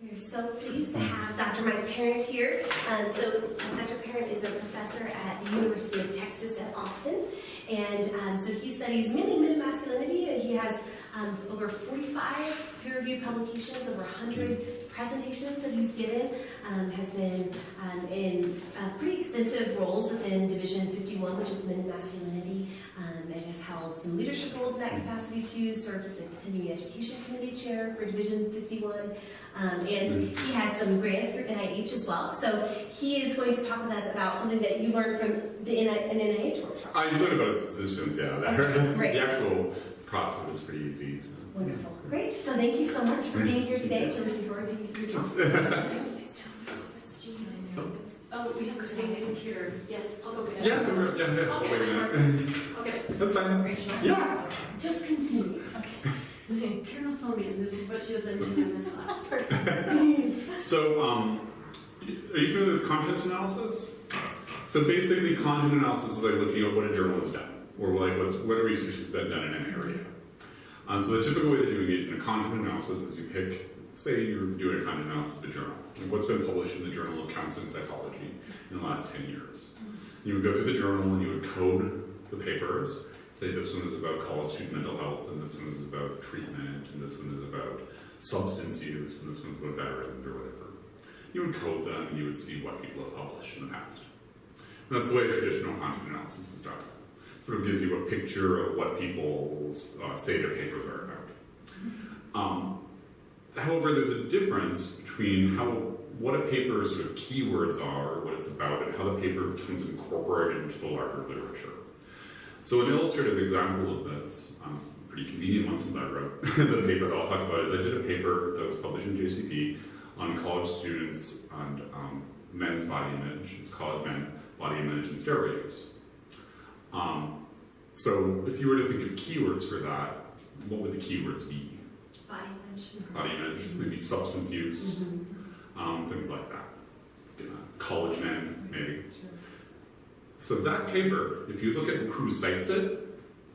We're so pleased to have Dr. Mike Parent here. So Dr. Parent is a professor at the University of Texas at Austin. And so he studies mainly masculinity. He has over 45 peer-reviewed publications, over 100 presentations that he's given, has been in pretty extensive roles within Division 51, which is Men and Masculinity, and has held some leadership roles in that capacity too, served as the Continuing Education Committee Chair for Division 51, and he has some grants through NIH as well. So he is going to talk with us about something that you learned from the NIH workshop. I learned about its existence, yeah. Great. The actual process is pretty easy. So. Wonderful. Great. So thank you so much for being here today. So looking forward to your talk. Oh, we have the same computer. Yes, I'll go get it. Yeah, Okay. wait a minute. Okay. That's fine. Rachel? Yeah. Just continue. Okay. Karen will phone me, and this is what she was in this class. So, are you familiar with content analysis? So basically, content analysis is like looking at what a journal has done, or like what a research has been done in an area. So the typical way that you engage in a content analysis is you pick, say you're doing a content analysis of a journal, like what's been published in the Journal of Counseling Psychology in the last 10 years. You would go to the journal and you would code the papers, say this one is about college student mental health, and this one is about treatment, and this one is about substance use, and this one's about veterans or whatever. You would code them and you would see what people have published in the past. And that's the way traditional content analysis is done. Sort of gives you a picture of what people say their papers are about. However, there's a difference between what a paper's sort of keywords are, what it's about, and how the paper becomes incorporated into the larger literature. So an illustrative example of this, a pretty convenient one since I wrote the paper that I'll talk about, is I did a paper that was published in JCP on college students and men's body image. It's college men, body image, and steroid use. So if you were to think of keywords for that, what would the keywords be? Body image. Body image, maybe substance use, things like that. College men, maybe. So that paper, if you look at who cites it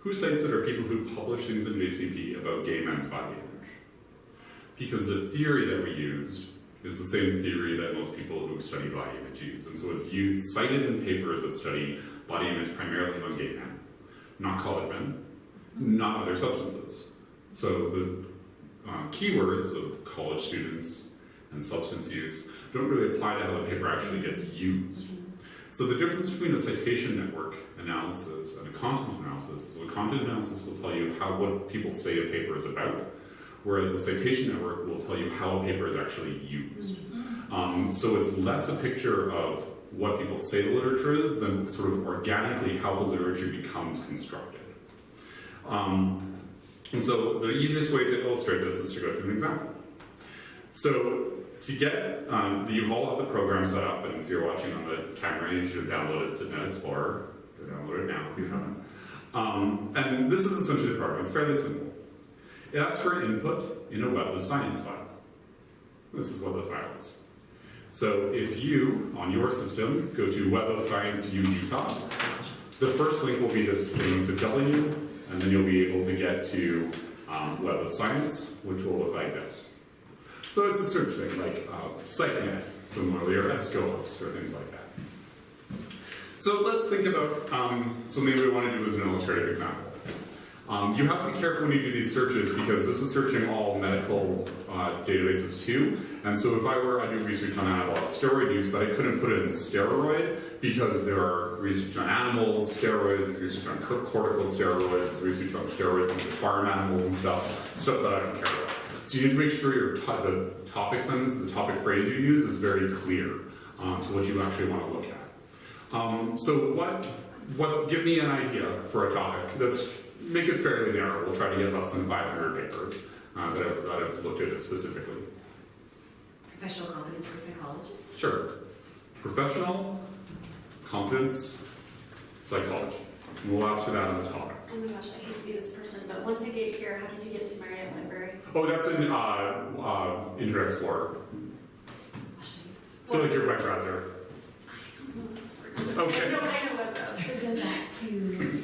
are people who publish things in JCP about gay men's body image. Because the theory that we used is the same theory that most people who study body image use. And so it's cited in papers that study body image primarily among gay men, not college men, not other substances. So the keywords of college students and substance use don't really apply to how the paper actually gets used. So the difference between a citation network analysis and a content analysis is a content analysis will tell you what people say a paper is about, whereas a citation network will tell you how a paper is actually used. So it's less a picture of what people say the literature is than sort of organically how the literature becomes constructed. And so the easiest way to illustrate this is to go through an example. So to get, you all have the program set up, and if you're watching on the camera, you should have downloaded Citation Explorer. Go download it now if you haven't. And this is essentially the program. It's fairly simple. It asks for an input in a Web of Science file. This is what the file is. So if you, on your system, go to Web of Science U Utah, the first link will be this link to W, and then you'll be able to get to Web of Science, which will look like this. So it's a search thing like SciteNet, similarly, or EBSCOhost, or things like that. So let's think about something we want to do as an illustrative example. You have to be careful when you do these searches because this is searching all medical databases too. And so if I do research on anabolic steroid use, but I couldn't put it in steroid because there are research on animals, steroids, there's research on corticosteroids, there's research on steroids on farm animals and stuff that I don't care about. So you need to make sure the topic sentence, the topic phrase you use is very clear to what you actually want to look at. So give me an idea for a topic. Make it fairly narrow. We'll try to get less than 500 papers that have looked at it specifically. Professional competence for psychologists. Sure. Professional competence psychology. And we'll ask for that on the topic. Oh my gosh, I hate to be this person, but once I get here, how did you get to Marriott Library? Oh, that's in Internet Explorer. So like your web browser. I don't know this word. Okay. I know web browser. So go back to...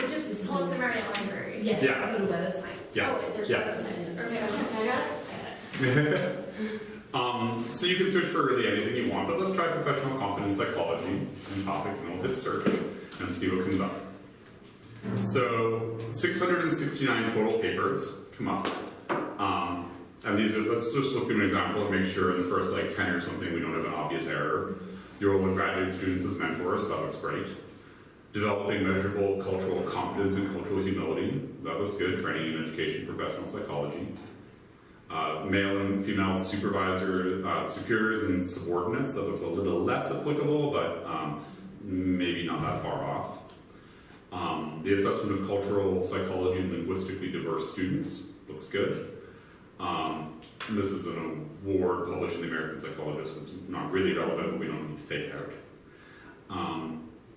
just pull up the Marriott Library. Yes, Yeah. go to Web of Science. Yeah. Oh, there's Yeah. Web of Science. Okay, I got it. So you can search for really anything you want, but let's try professional competence psychology and topic, and we'll hit search and see what comes up. So 669 total papers come up. And these are, let's just look through an example and make sure in the first like 10 or something we don't have an obvious error. The role of graduate students as mentors, that looks great. Developing measurable cultural competence and cultural humility, that looks good. Training in education, professional psychology. Male and female supervisor, superiors and subordinates, that looks a little less applicable, but maybe not that far off. The assessment of cultural psychology and linguistically diverse students, looks good. And this is an award published in the American Psychologist, so it's not really relevant, but we don't need to take it out.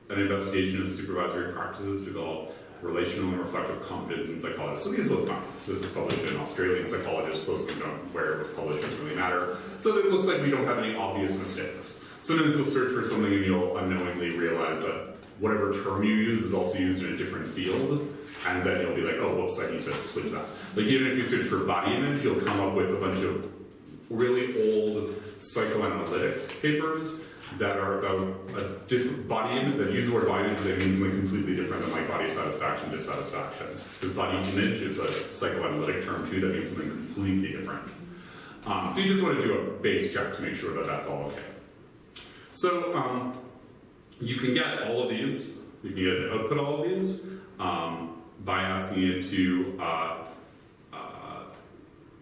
An investigation of supervisory practices develop relational and reflective competence in psychology. So these look fine. This is published in Australian Psychologist. Those things don't, where it was published doesn't really matter. So it looks like we don't have any obvious mistakes. Sometimes you'll search for something and you'll unknowingly realize that whatever term you use is also used in a different field, and then you'll be like, oh, whoops, I need to switch that. Like even if you search for body image, you'll come up with a bunch of really old psychoanalytic papers that are a different body image, that use the word body image, but they mean something completely different than like body satisfaction, dissatisfaction. Because body image is a psychoanalytic term too that means something completely different. So you just want to do a base check to make sure that that's all okay. So you can get all of these, you can get to output all of these by asking it to,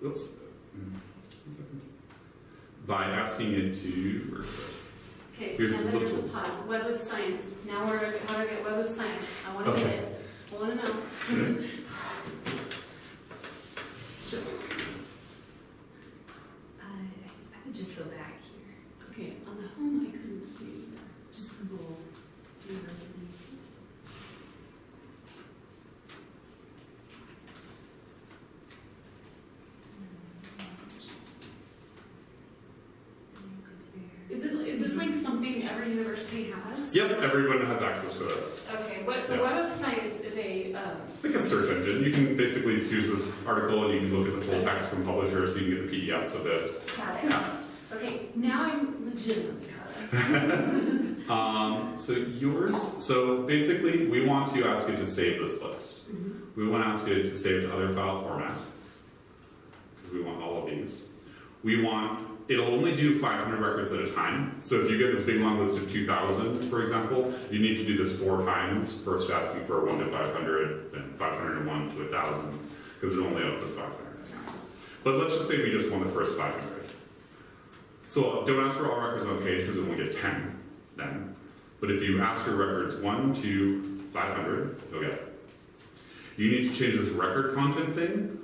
oops, 1 second. By asking it to, where is it? Okay, Here's and then the there's a looks. pause. Web of Science. Now we're how to get Web of Science. I want to Okay. get it. I want to know. Sure. I would just go back here. Okay, on the home I couldn't see. Just Google University. Is this like something every university has? Yep, everyone has access to this. Okay, so Yeah. Web of Science is a Like a search engine. You can basically use this article and you can look at the full text from publishers so you can get the PDFs of it. got it. Yeah. Okay, now I'm legitimately caught up. So yours, so basically we want to ask it to save this list. We want to ask it to save to other file format, because we want all of these. We want, it'll only do 500 records at a time. So if you get this big long list of 2,000, for example, you need to do this 4 times, first asking for 1 to 500, then 501 to 1,000, because it only outputs 500 at a time. But let's just say we just want the first 500. So don't ask for all records on the page, because it will get 10 then. But if you ask for records 1 to 500, you'll get it. You need to change this record content thing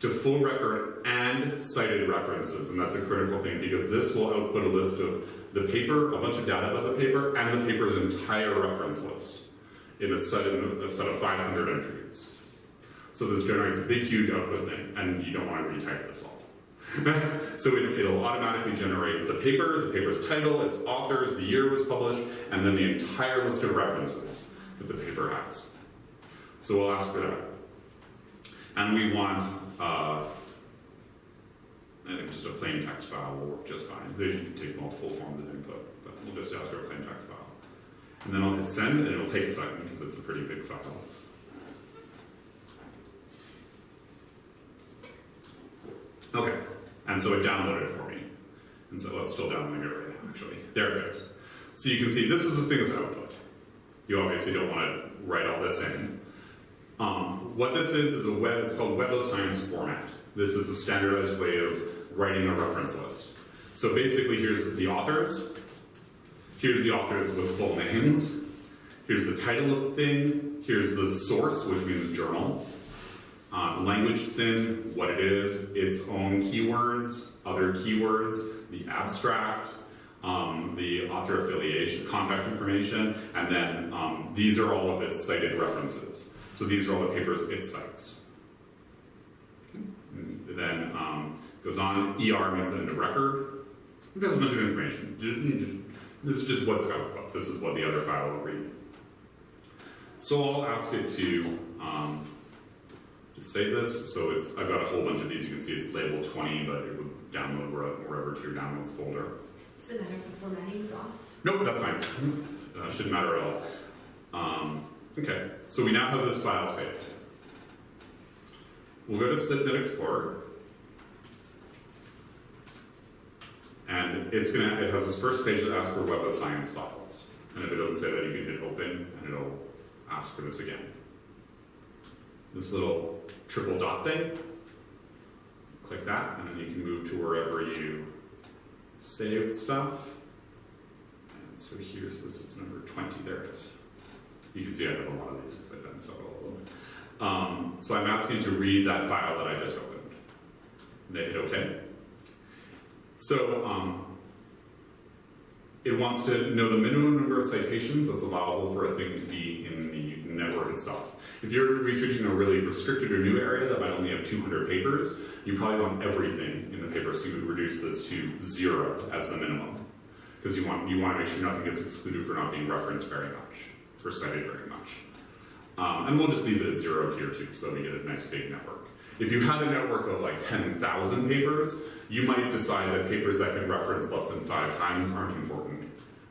to full record and cited references, and that's a critical thing because this will output a list of the paper, a bunch of data about the paper, and the paper's entire reference list in a set of 500 entries. So this generates a big, huge output thing, and you don't want to retype this all. So it'll automatically generate the paper's title, its authors, the year it was published, and then the entire list of references that the paper has. So we'll ask for that. And we want, I think just a plain text file will work just fine. Then you can take multiple forms of input, but we'll just ask for a plain text file. And then I'll hit send, and it'll take a second because it's a pretty big file. Okay, and so it downloaded it for me. And so it's still downloading it right now, actually. There it is. So you can see this is the thing that's output. You obviously don't want to write all this in. What this is a web, it's called Web of Science format. This is a standardized way of writing a reference list. So basically here's the authors. Here's the authors with full names. Here's the title of the thing. Here's the source, which means journal. The language it's in, what it is, its own keywords, other keywords, the abstract, the author affiliation, contact information, and then these are all of its cited references. So these are all the papers it cites. Okay. And then goes on, ER means end of record. It has a bunch of information. This is just what's output. This is what the other file will read. So I'll ask it to Just save this. So I've got a whole bunch of these. You can see it's labeled 20, but it would download wherever to your downloads folder. Does it matter if the formatting's off? Nope, that's fine. Shouldn't matter at all. Okay, so we now have this file saved. We'll go to Submit Explorer. And it has this first page that asks for Web of Science files. And if it doesn't say that, you can hit open and it'll ask for this again. This little triple dot thing, click that, and then you can move to wherever you saved stuff. And so here's this, it's number 20, there it is. You can see I have a lot of these because I've done several of them. So I'm asking you to read that file that I just opened. And they hit OK. So it wants to know the minimum number of citations that's allowable for a thing to be in the network itself. If you're researching a really restricted or new area that might only have 200 papers, you probably want everything in the paper, so you would reduce this to 0 as the minimum. Because you want to make sure nothing gets excluded for not being referenced very much, or cited very much. And we'll just leave it at 0 here too, so that we get a nice big network. If you had a network of like 10,000 papers, you might decide that papers that can reference less than 5 times aren't important,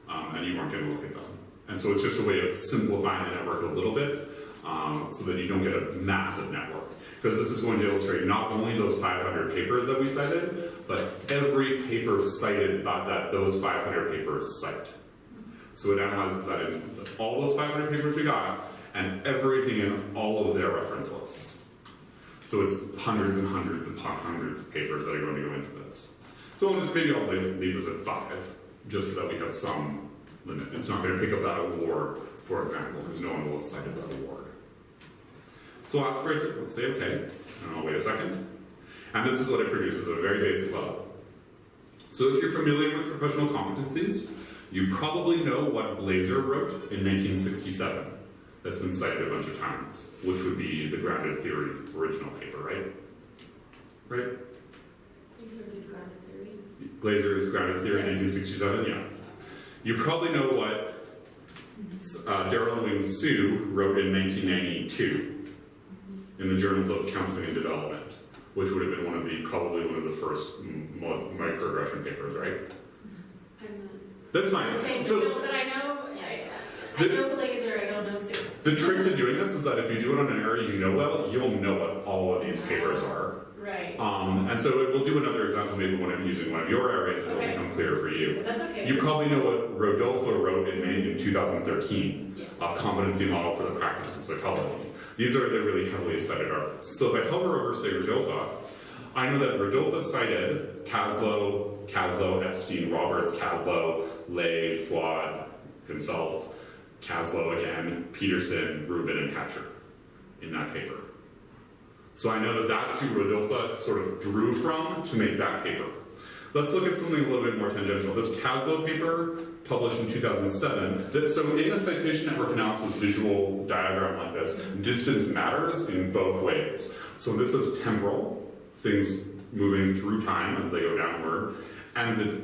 and you aren't going to look at them. And so it's just a way of simplifying the network a little bit, so that you don't get a massive network. Because this is going to illustrate not only those 500 papers that we cited, but every paper cited that those 500 papers cite. So it analyzes that in all those 500 papers we got, and everything in all of their reference lists. So it's hundreds and hundreds upon hundreds of papers that are going to go into this. So maybe I'll leave this at 5, just so that we have some limit. It's not going to pick up that award, for example, because no one will have cited that award. So I'll ask for it to, let's say OK, and I'll wait a second. And this is what it produces at a very basic level. So if you're familiar with professional competencies, you probably know what Blazer wrote in 1967. That's been cited a bunch of times, which would be the grounded theory original paper, right? Right? Blazer's grounded theory in 1967, yeah. You probably know what Darrell Wing Sue wrote in 1992 in the Journal of Counseling and Development, which would have been probably one of the first microaggression papers, right? That's fine. So, but I know Blazer, I don't know Sue. The trick to doing this is that if you do it on an area you know well, you'll know what all of these papers are. Right. And so we'll do another example maybe when I'm using one of your areas, it'll become clearer for you. That's okay. You probably know what Rodolfo wrote in 2013, yes. A competency model for the practice of psychology. These are the really heavily cited articles. So if I hover over, say, Rodolfo, I know that Rodolfo cited Kaslow, Epstein, Roberts, Kaslow, Lay, Fuad himself, Kaslow again, Peterson, Rubin, and Hatcher in that paper. So I know that that's who Rodolfo sort of drew from to make that paper. Let's look at something a little bit more tangential. This Kaslow paper, published in 2007, so in a citation network analysis visual diagram like this, distance matters in both ways. So this is temporal, things moving through time as they go downward, and the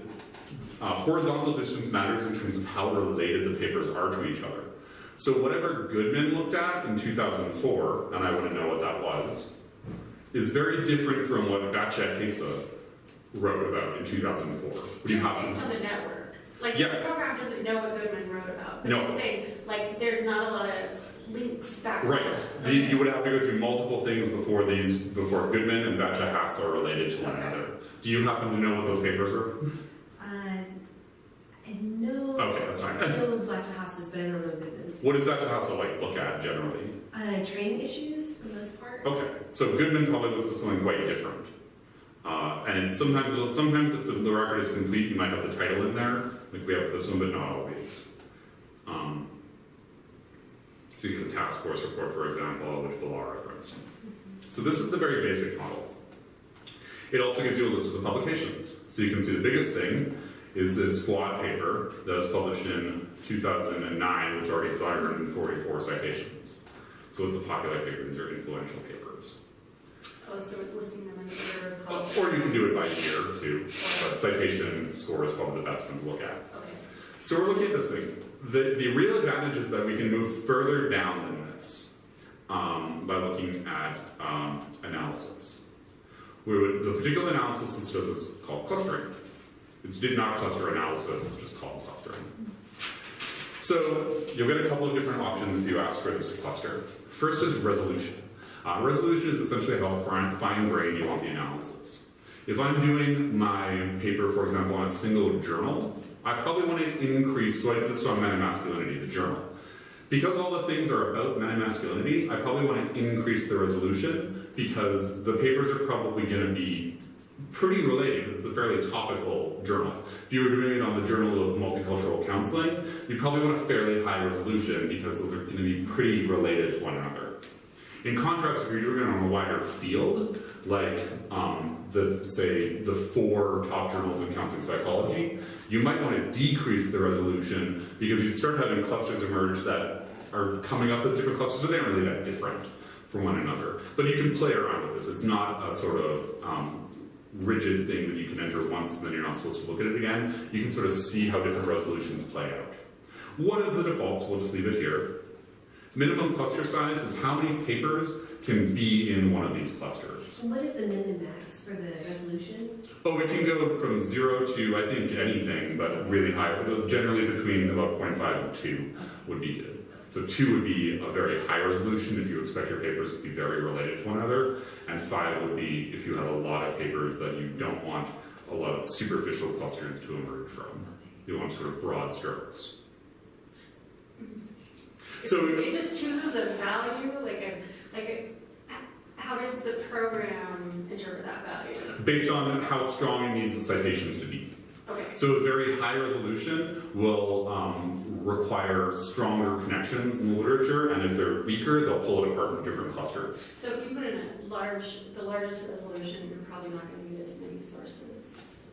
horizontal distance matters in terms of how related the papers are to each other. So whatever Goodman looked at in 2004, and I want to know what that was, is very different from what Vachahesa wrote about in 2004. Just based on the network. Like, the program doesn't know what Goodman wrote about. But it's saying, like, there's not a lot of links back. Right. You would have to go through multiple things before Goodman and Vachahesa are related to one another. Do you happen to know what those papers were? I know. Okay, that's fine. I know Vachahesas, but I don't know Goodman's. What does Vachahesa look at generally? Training issues for the most part. Okay, so Goodman probably looks at something quite different. And sometimes if the record is complete, you might have the title in there, like we have this one, but not always. So you get the task force report, for example, which Bilar referenced. So this is the very basic model. It also gives you a list of the publications. So you can see the biggest thing is this Fuad paper that was published in 2009, which already has 144 citations. So it's a popular paper. These are influential papers. Oh, so it's listing them in order. Or you can do it by year too. But citation score is probably the best one to look at. Okay. So we're looking at this thing. The real advantage is that we can move further down than this. by looking at analysis. The particular analysis this does is called clustering. It's did not cluster analysis, it's just called clustering. So you'll get a couple of different options if you ask for this to cluster. First is resolution. Resolution is essentially how fine-grained you want the analysis. If I'm doing my paper, for example, on a single journal, I probably want to increase, so I did this on metamasculinity, the journal. Because all the things are about metamasculinity, I probably want to increase the resolution because the papers are probably going to be pretty related because it's a fairly topical journal. If you were doing it on the Journal of Multicultural Counseling, you'd probably want a fairly high resolution because those are going to be pretty related to one another. In contrast, if you're doing it on a wider field, like the 4 top journals in counseling psychology, you might want to decrease the resolution because you'd start having clusters emerge that are coming up as different clusters, but they aren't really that different from one another. But you can play around with this. It's not a sort of rigid thing that you can enter once and then you're not supposed to look at it again. You can sort of see how different resolutions play out. What is the default? So we'll just leave it here. Minimum cluster size is how many papers can be in one of these clusters. And what is the min and max for the resolution? Oh, it can go from 0 to, I think, anything, but really high. Generally between about 0.5 and 2 would be good. So 2 would be a very high resolution if you expect your papers to be very related to one another, and 5 would be if you have a lot of papers that you don't want a lot of superficial clusters to emerge from. You want sort of broad strokes. So it just chooses a value, how does the program interpret that value? Based on how strong it needs the citations to be. Okay. So a very high resolution will require stronger connections in the literature, and if they're weaker, they'll pull it apart into different clusters. So if you put in the largest resolution, you're probably not going to need as many sources.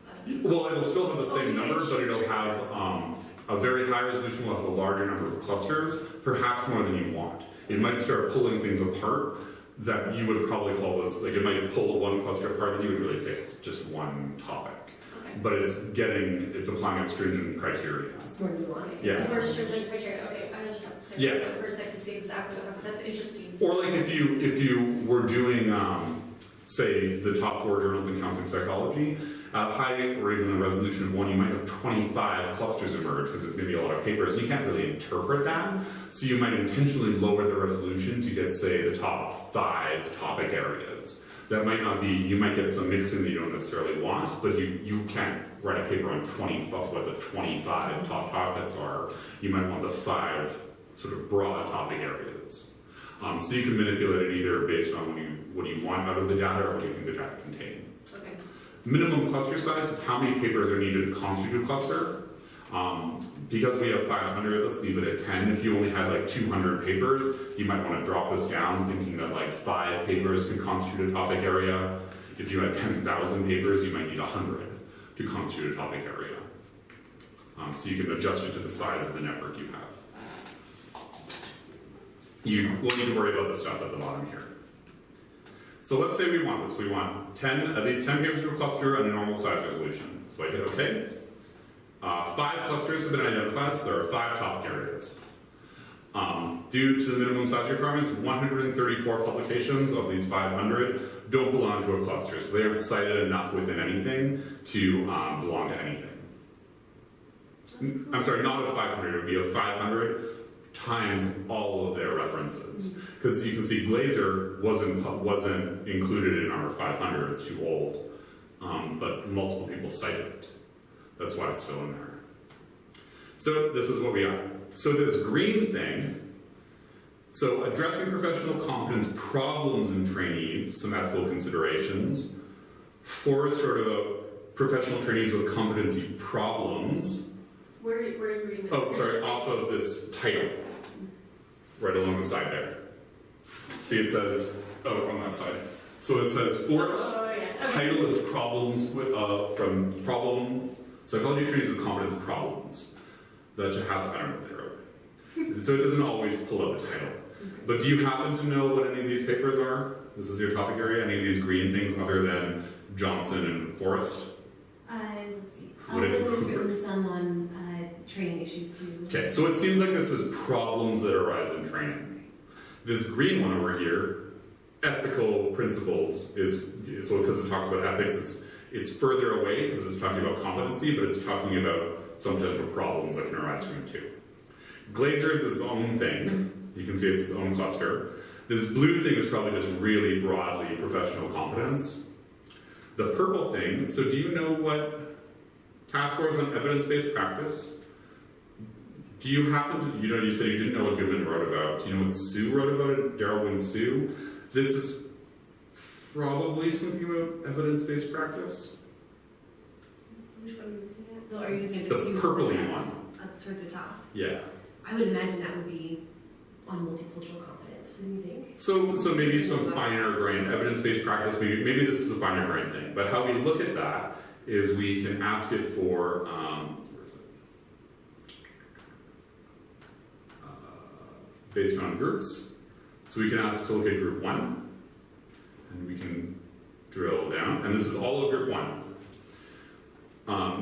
Well, it'll still have the same number, but it'll have a very high resolution will have a larger number of clusters, perhaps more than you want. It might start pulling things apart that you would probably call those, like it might pull one cluster apart that you would really say it's just one topic. Okay. But it's applying a stringent criteria. It's more nuanced. Yeah. It's more stringent criteria. Okay, I just have to play with it for a sec to see exactly what happened. That's interesting. Or like if you were doing, say, the top 4 journals in counseling psychology, high or even a resolution of 1, you might have 25 clusters emerge because there's going to be a lot of papers, and you can't really interpret that. So you might intentionally lower the resolution to get, say, the top 5 topic areas. That might not be, you might get some mixing that you don't necessarily want, but you can't write a paper on 25 top topics are. You might want the 5 sort of broad topic areas. So you can manipulate it either based on what you want out of the data or what you think the data contain. Okay. Minimum cluster size is how many papers are needed to constitute a cluster. Because we have 500, let's leave it at 10. If you only had like 200 papers, you might want to drop this down, thinking that like 5 papers can constitute a topic area. If you had 10,000 papers, you might need 100 to constitute a topic area. So you can adjust it to the size of the network you have. You will need to worry about the stuff at the bottom here. So let's say we want this. We want at least 10 papers per cluster and a normal size resolution. So I hit OK. 5 clusters have been identified, so there are 5 topic areas. Due to the minimum size requirements, 134 publications of these 500 don't belong to a cluster, so they aren't cited enough within anything to belong to anything. I'm sorry, not of 500, it would be of 500 times all of their references. Because you can see Glaser wasn't included in our 500, it's too old, but multiple people cited it. That's why it's still in there. So this is what we got. So this green thing, so addressing professional competence problems in trainees, some ethical considerations, for sort of a professional trainees with competency problems. Where are you reading this? Oh, sorry, off of this title, right along the side there. See, it says, on that side. So it says, title is problems from problem. Psychology trainees with competence problems. That has, I don't know what they wrote. So it doesn't always pull up a title. But do you happen to know what any of these papers are? This is your topic area? Any of these green things other than Johnson and Forrest? Let's see. There's written some on training issues too. Okay, so it seems like this is problems that arise in training. This green one over here, ethical principles, is so because it talks about ethics, it's further away because it's talking about competency, but it's talking about some potential problems that can arise from it too. Glazer is its own thing. You can see it's its own cluster. This blue thing is probably just really broadly professional competence. The purple thing, so do you know what task force on evidence-based practice? Do you happen to, you said you didn't know what Goodman wrote about. Do you know what Sue wrote about it? Darrell Wynne Sue? This is probably something about evidence-based practice. Which one are you looking at? No, are you looking at The Sue purpley one. Up towards the top? Yeah. I would imagine that would be on multicultural competence. What do you think? So maybe some finer grained evidence-based practice, maybe this is a finer grained thing, but how we look at that is we can ask it for, where is it? Based on groups. So we can ask to look at group 1, and we can drill down, and this is all of group 1.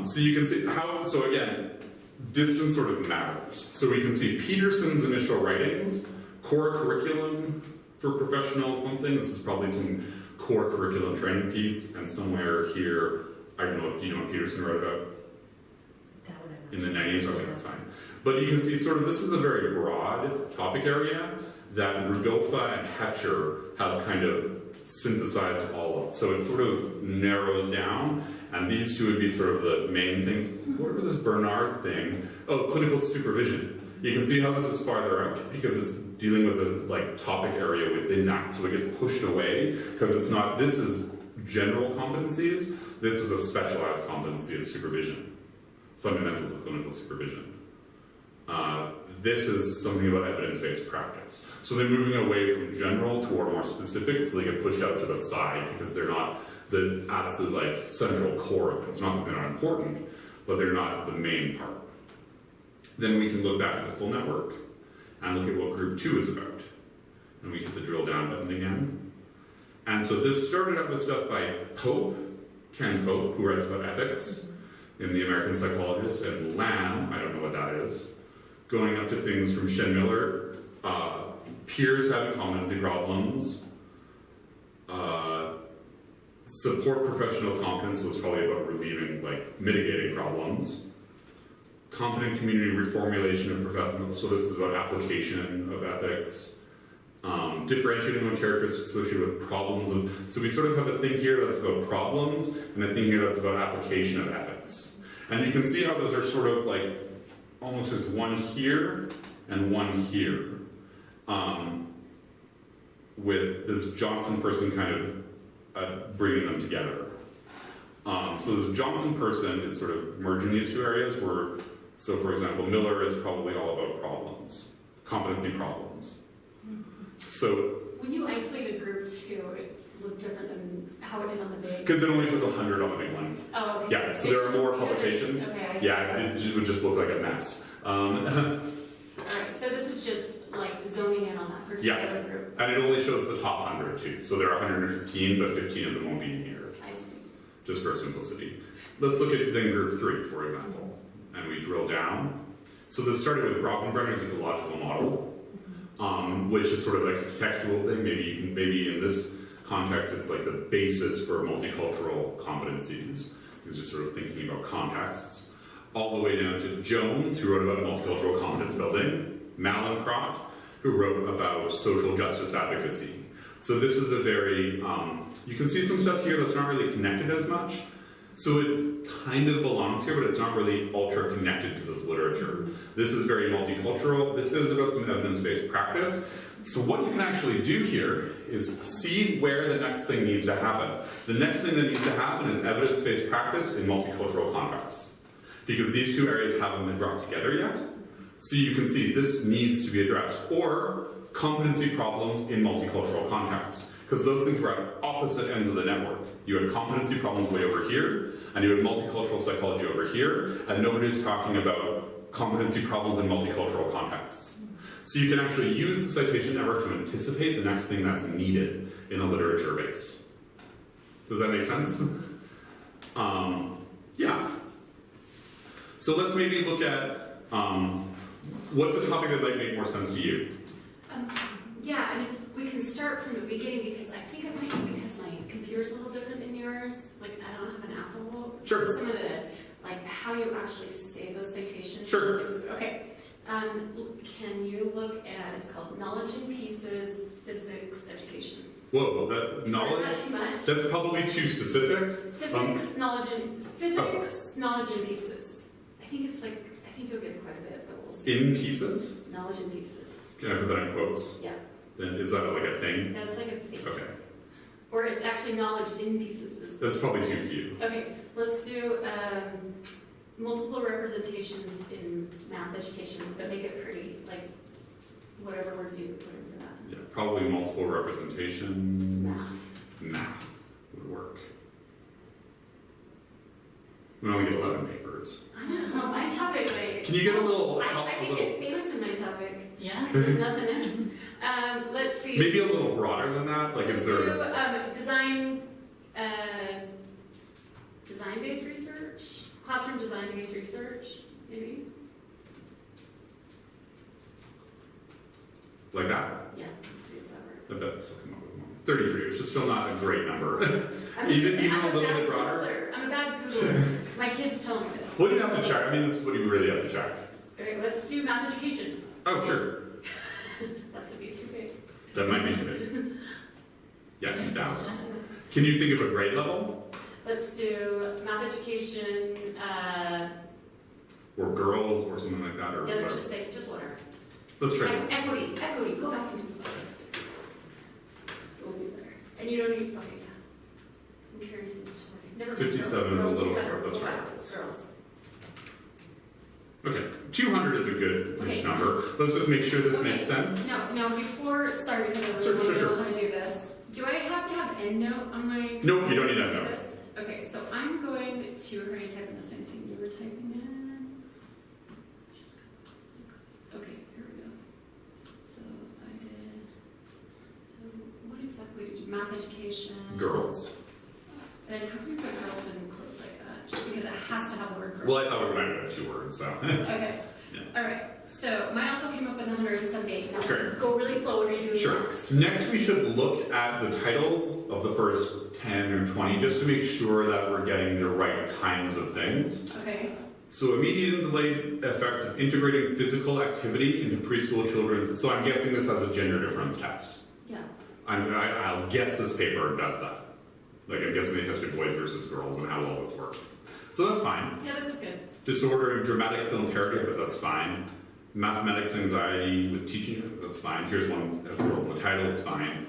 So you can see how, so again, distance sort of matters. So we can see Peterson's initial writings, core curriculum for professional something. This is probably some core curriculum training piece, and somewhere here, I don't know, do you know what Peterson wrote about? That one In the 90s? Okay, that's fine. But you can see sort of this is a very broad topic area that Rudolpha and Hetcher have kind of synthesized all of. So it sort of narrows down, and these two would be sort of the main things. What about this Bernard thing? Oh, clinical supervision. You can see how this is farther out because it's dealing with a topic area within that, so it gets pushed away because it's not. This is general competencies. This is a specialized competency of supervision, fundamentals of clinical supervision. This is something about evidence-based practice. So they're moving away from general toward more specific, so they get pushed out to the side because they're not that's the central core of it. It's not that they're not important, but they're not the main part. Then we can look back at the full network and look at what group 2 is about. And we hit the drill down button again. And so this started out with stuff by Pope, Ken Pope, who writes about ethics in The American Psychologist, and Lamb, I don't know what that is, going up to things from Shen Miller, peers having competency problems, support professional competence, so it's probably about relieving, mitigating problems, competent community reformulation of professional, so this is about application of ethics, differentiating among characteristics associated with problems so we sort of have a thing here that's about problems, and a thing here that's about application of ethics. And you can see how those are sort of almost there's one here and one here, with this Johnson person kind of bringing them together. So this Johnson person is sort of merging these two areas where, so for example, Miller is probably all about problems, competency problems. So when you isolated group 2, it looked different than how it did on the big. Because it only shows 100 on the big one. Oh, okay. Yeah, so there are more publications. Okay, I see. Yeah, it would just look like a mess. Alright, so this is just zoning in on that particular group. And it only shows the top 100 too. So there are 115, but 15 of them won't be in here. I see. Just for simplicity. Let's look at then group 3, for example. And we drill down. So this started with Brockenbrenner's ecological model, which is sort of like a contextual thing. Maybe in this context, it's like the basis for multicultural competencies. He's just sort of thinking about contexts. All the way down to Jones, who wrote about multicultural competence building, Mallinckrodt, who wrote about social justice advocacy. So this is a very, you can see some stuff here that's not really connected as much. So it kind of belongs here, but it's not really ultra connected to this literature. This is very multicultural. This is about some evidence-based practice. So what you can actually do here is see where the next thing needs to happen. The next thing that needs to happen is evidence-based practice in multicultural contexts. Because these two areas haven't been brought together yet. So you can see this needs to be addressed. Or competency problems in multicultural contexts. Because those things were at opposite ends of the network. You had competency problems way over here, and you had multicultural psychology over here, and nobody's talking about competency problems in multicultural contexts. So you can actually use the citation network to anticipate the next thing that's needed in a literature base. Does that make sense? Yeah. So let's maybe look at what's a topic that might make more sense to you. Yeah, and if we can start from the beginning, because I think it might be because my computer's a little different than yours. Like, I don't have an Apple. Sure. Some of the, like, how you actually say those citations. Sure. Okay. Can you look at, it's called Knowledge in Pieces, Physics Education. Whoa, that knowledge? Or is that too much? That's probably too specific. Physics, knowledge in pieces. I think it's like, I think you'll get quite a bit, but we'll see. In pieces? Knowledge in pieces. Can I put that in quotes? Yeah. Then is that like a thing? That's like a thing. Okay. Or it's actually knowledge in pieces. That's probably too few. Okay, let's do multiple representations in math education, but make it pretty, like whatever words you would put in for that. Yeah, probably multiple representations. Math would work. We only get 11 papers. I don't know, my topic, like... Can you get a little... I can get famous in my topic. Yeah. There's nothing in. Let's see. Maybe a little broader than that? Like, Let's is there... do design-based research? Classroom design-based research, maybe? Like that? Yeah, let's see if that works. I bet this will come up with one. 33, which is still not a great number. I'm even I'm a little bad bit broader? Googler. I'm a bad Googler. My kids tell me this. What do you have to check? I mean, this is what you really have to check. Okay, let's do math education. Oh, sure. That's gonna be too big. That might be too big. Yeah, 2,000. Can you think of a grade level? Let's do math education, Or girls, or something like that? Or yeah, whatever. just whatever. Let's try. Equity, go back and do that. We'll do better. And you don't need, okay, yeah. I'm curious as to what, never mind. 57 is a Girls little better. short, let's Go try back. girls. Girls. Okay, 200 is a good-ish Okay. number. Let's just make sure this Okay. makes sense. No, before, sorry, because I Sure, really want to sure, know how to do this. Do I have to have EndNote on my... Nope, you don't need EndNote. this? Okay, so I'm going to, we're going to type in the same thing you were typing in. Okay, here we go. So I did, so what exactly did you, math education? Girls. And how can you put girls in quotes like that? Just because it has to have the word girls. Well, I thought we might have 2 words, so. Okay. Yeah. All right. So mine also came up with 178. Now Okay. go really slow. What are you doing Sure. next? Next, we should look at the titles of the first 10 or 20 just to make sure that we're getting the right kinds of things. Okay. So, immediate and delayed effects of integrating physical activity into preschool children's. So, I'm guessing this has a gender difference test. Yeah. I'll guess this paper does that. Like, I'm guessing they tested boys versus girls and how well this worked. So, that's fine. Yeah, this is good. Disorder in dramatic film character, but that's fine. Mathematics anxiety with teaching, that's fine. Here's one as girls in the title, it's fine.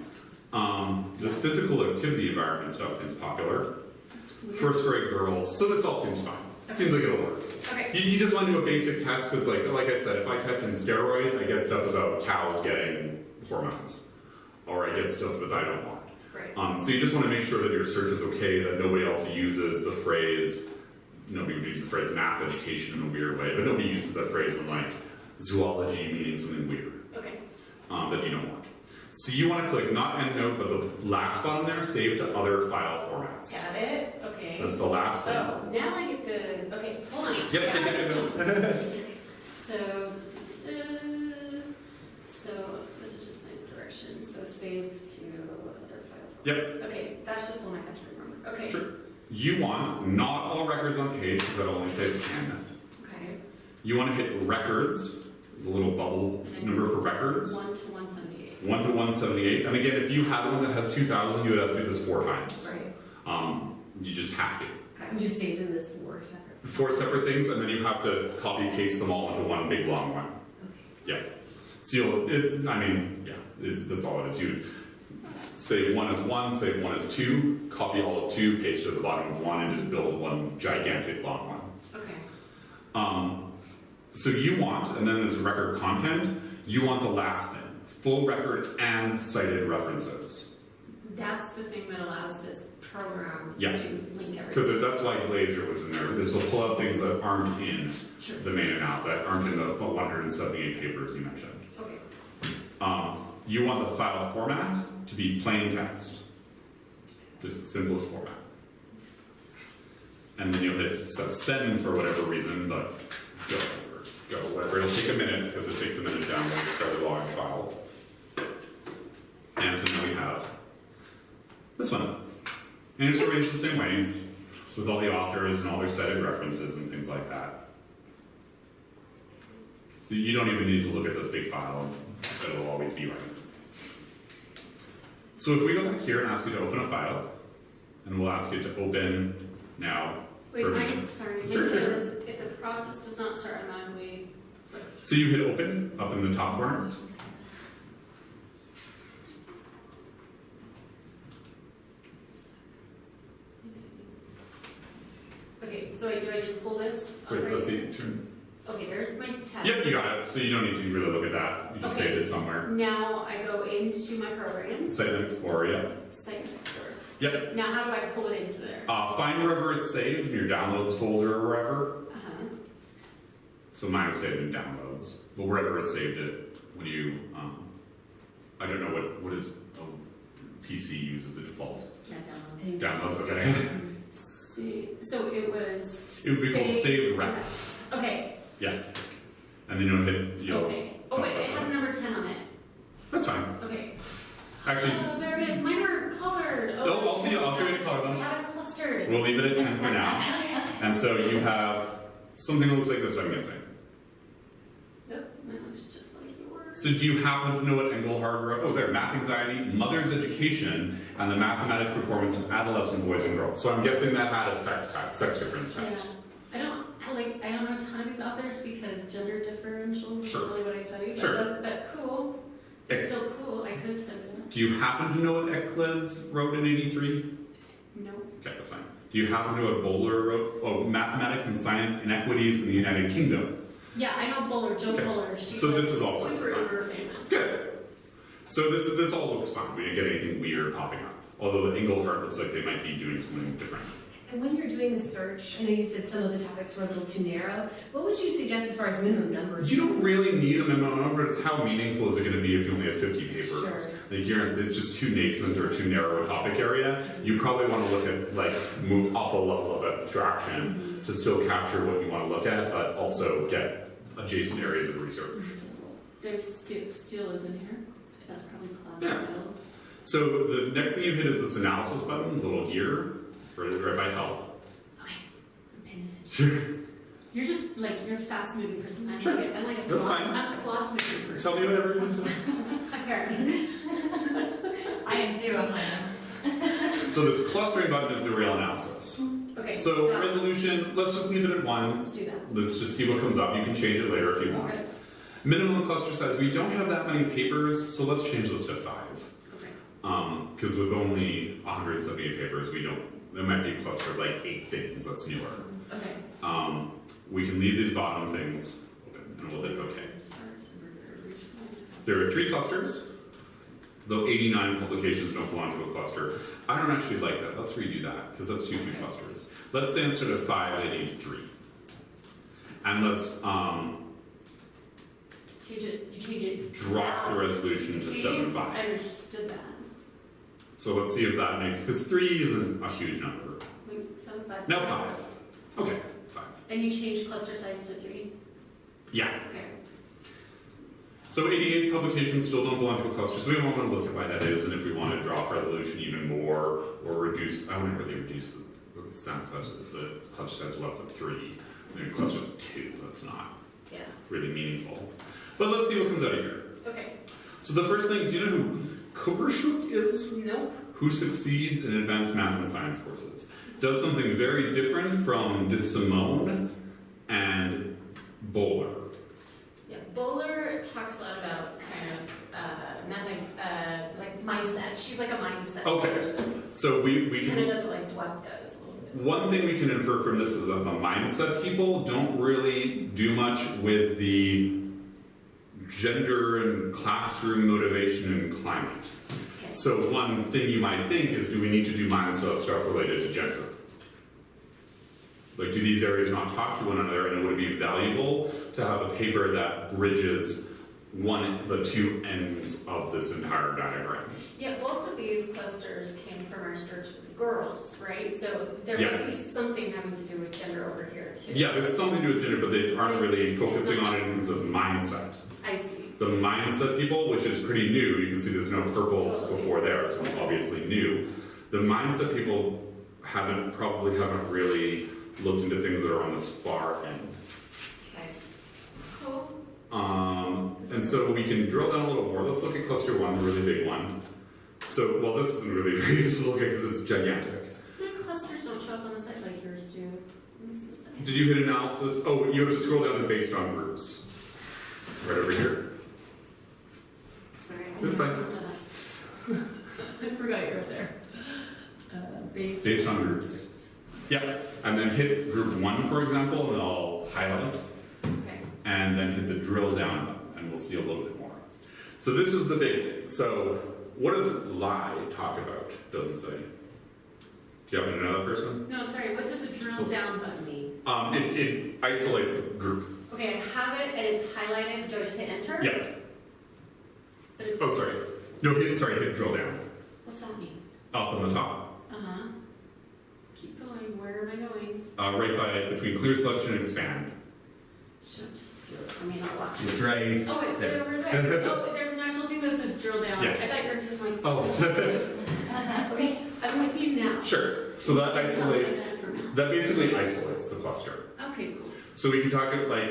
This physical activity environment stuff seems popular. That's weird. First grade girls, so this all seems fine. Seems like it'll work. Okay. You just want to do a basic test because, like I said, if I type in steroids, I get stuff about cows getting hormones, or I get stuff that I don't want. Great. So you just want to make sure that your search is okay, that nobody else uses the phrase. Nobody would use the phrase math education in a weird way, but nobody uses that phrase in like zoology meaning something weird Okay. that you don't want. So you want to click not EndNote, but the last button there, save to other file formats. Got it. Okay. That's the last thing. Oh, now I get the. Okay, hold on. Yep. So, so this is just my direction. So save to other file formats. Yep. Okay, that's just the one I have to remember. Okay. Sure. You want not all records on page because that'll only save 10. Okay. You want to hit records, the little bubble number for records. 1 to 178. 1 to 178. And again, if you had one that had 2,000, you would have to do this 4 times. Right. You just have to. Okay. You just saved them as 4 separate. 4 separate things, and then you have to copy paste them all into one big long one. Okay. Yeah. So that's all it is. You save 1 as 1, save 1 as 2, copy all of 2, paste to the bottom of 1, and just build one gigantic long one. Okay. So you want, and then there's record content, you want the last thing, full record and cited references. That's the thing that allows this program Yeah. to link everything. Because that's why Glazer was in there. This will pull out things that aren't in Sure. the main account, that aren't in the 178 papers you mentioned. Okay. You want the file format to be plain text. Just the simplest format. And then you'll hit send for whatever reason, but go whatever. It'll take a minute because it takes a minute to download a fairly large file. science, and now we have this one. And it's arranged the same way, with all the authors and all their cited references and things like that. So you don't even need to look at this big file, it'll always be right. So if we go back here and ask you to open a file, and we'll ask you to open now. Wait, sorry. Sure. If the process does not start automatically. So you hit open up in the top corner. Okay, so do I just pull this? Wait, let's see. Okay, there's my text. Yep, you got it. So you don't need to really look at that. You just Okay. saved it somewhere. Now I go into my program. Site and Explorer, yeah. Site and Explorer. Yep. Now how do I pull it into there? Find wherever it's saved, in your downloads folder or wherever. So mine is saved in downloads, but wherever it's saved it, when you, I don't know what is PC uses the default. Yeah, downloads. Downloads, okay. See, so it was. It would be called saved recs. Okay. Yeah. And then you'll hit. Okay. Oh wait, it had a number 10 on it. That's fine. Okay. Actually. Oh, there it is. Mine are colored. Oh, I'll show you the color We them. have it clustered. We'll leave it at 10 for now. And so you have something that looks like this, I'm guessing. Nope, mine looks just like yours. So do you happen to know what Engelhard wrote? Oh, there, Math Anxiety, Mother's Education, and the Mathematics Performance of Adolescent Boys and Girls. So I'm guessing that had a sex difference test. Yeah. I don't know a ton of these authors because gender differentials is Sure. really what I study. But, Sure. but cool. It's still cool. I could study that. Do you happen to know what Eccles wrote in 83? No. Okay, that's fine. Do you happen to know what Bowler wrote? Oh, Mathematics and Science Inequities in the United Kingdom. Yeah, I know Buller, Joe Okay. Buller. She's So this is all super fine. uber famous. Good. So this all looks fine. We didn't get anything weird popping up. Although the Engelhard looks like they might be doing something different. And when you're doing the search, I know you said some of the topics were a little too narrow. What would you suggest as far as minimum numbers? You don't really need a minimum number. It's how meaningful is it going to be if you only have 50 papers? Sure. Like it's just too nascent or too narrow a topic area. You probably want to look at move up a level of abstraction to still capture what you want to look at, but also get adjacent areas of research. There's steel is in here. That's probably cloud Yeah. steel. So the next thing you hit is this analysis button, the little gear, right by help. Okay, I'm paying attention. Sure. You're just you're a fast moving person. I'm Sure. I'm like a That's sloth. fine. I'm a sloth moving person. Tell me whatever you want to know. Apparently. I am too, I'm like, So this clustering button is the real analysis. Okay. So done. resolution, let's just leave it at 1. Let's do that. Let's just see what comes up. You can change it later if you want. Okay. Minimum cluster size, we don't have that many papers, so let's change this to 5. Okay. Because with only 178 papers, there might be a cluster of 8 things that's newer. Okay. We can leave these bottom things open, and we'll hit OK. There are 3 clusters, though 89 publications don't belong to a cluster. I don't actually like that. Let's redo that, because that's too few clusters. Let's say instead of 5, I need 3. And let's You change it. drop the resolution to See? 7.5. I understood that. So let's see if that makes, because 3 isn't a huge number. Wait, 7.5. No, 5. Okay, 5. And you changed cluster size to 3? Yeah. Okay. So 88 publications still don't belong to a cluster, so we want to look at why that is, and if we want to drop resolution even more, or reduce, I wouldn't really reduce the sample size, the cluster size left at 3. So the cluster's at 2, that's not Yeah. really meaningful. But let's see what comes out of here. Okay. So the first thing, do you know who Koperschuk is? Nope. Who succeeds in advanced math and science courses. Does something very different from De Simone and Bowler. Yeah, Bowler talks a lot about kind of mindset. She's like a mindset person. So we She can. kind of does it like Dweck does a little bit. One thing we can infer from this is that the mindset people don't really do much with the gender and classroom motivation and climate. Okay. So one thing you might think is, do we need to do mindset stuff related to gender? Like, do these areas not talk to one another, and it would be valuable to have a paper that bridges the 2 ends of this entire diagram? Yeah, both of these clusters came from our search with girls, right? So there Yeah. must be something having to do with gender over here too. Yeah, there's something to do with gender, but they aren't really focusing on it in terms of mindset. I see. The mindset people, which is pretty new, you can see there's no purples before there, so it's obviously new. The mindset people probably haven't really looked into things that are on this far end. Okay. Cool. And so we can drill down a little more. Let's look at cluster 1, the really big one. So, well, this isn't really very useful to look at because it's gigantic. The clusters don't show up on the site like yours do. Did you hit analysis? Oh, you have to scroll down to based on groups. Right over here. Sorry, That's fine. I forgot you were there. Based on groups. Yeah, and then hit group 1, for example, and I'll highlight. Okay. And then hit the drill down button, and we'll see a little bit more. So this is the big thing. So what does lie talk about? Doesn't say. Do you have another person? No, sorry, what does a drill down button mean? It isolates the group. Okay, I have it and it's highlighted. Do I just hit enter? Yeah. But it's, Oh, sorry. No, hit drill down. what's that mean? Up on the top. Uh-huh. Keep going. Where am I going? Right by between clear selection and expand. Should just do it. I mean, I'll watch It's it. right. Oh, it's way there. over there. Oh, there's an actual thing that says drill down. Yeah. I thought you were just like... Oh. Okay, I'm with you now. Sure. So that isolates. That basically isolates the cluster. Okay, cool. So we can talk about like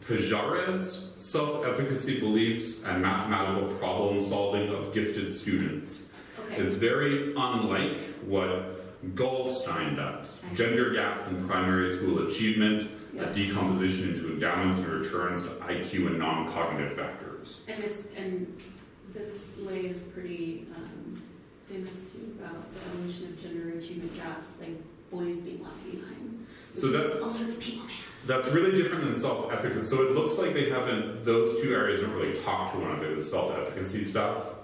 Pajares, self-efficacy beliefs, and mathematical problem solving of gifted students. Okay. Is very unlike what Goldstein does. Gender gaps in primary school achievement, a decomposition into endowments and returns to IQ and non-cognitive factors. And this lay is pretty famous too about the evolution of gender achievement gaps, like boys being left behind. So that's all sorts of people, man. That's really different than self-efficacy. So it looks like they haven't; those two areas don't really talk to one another. The self-efficacy stuff.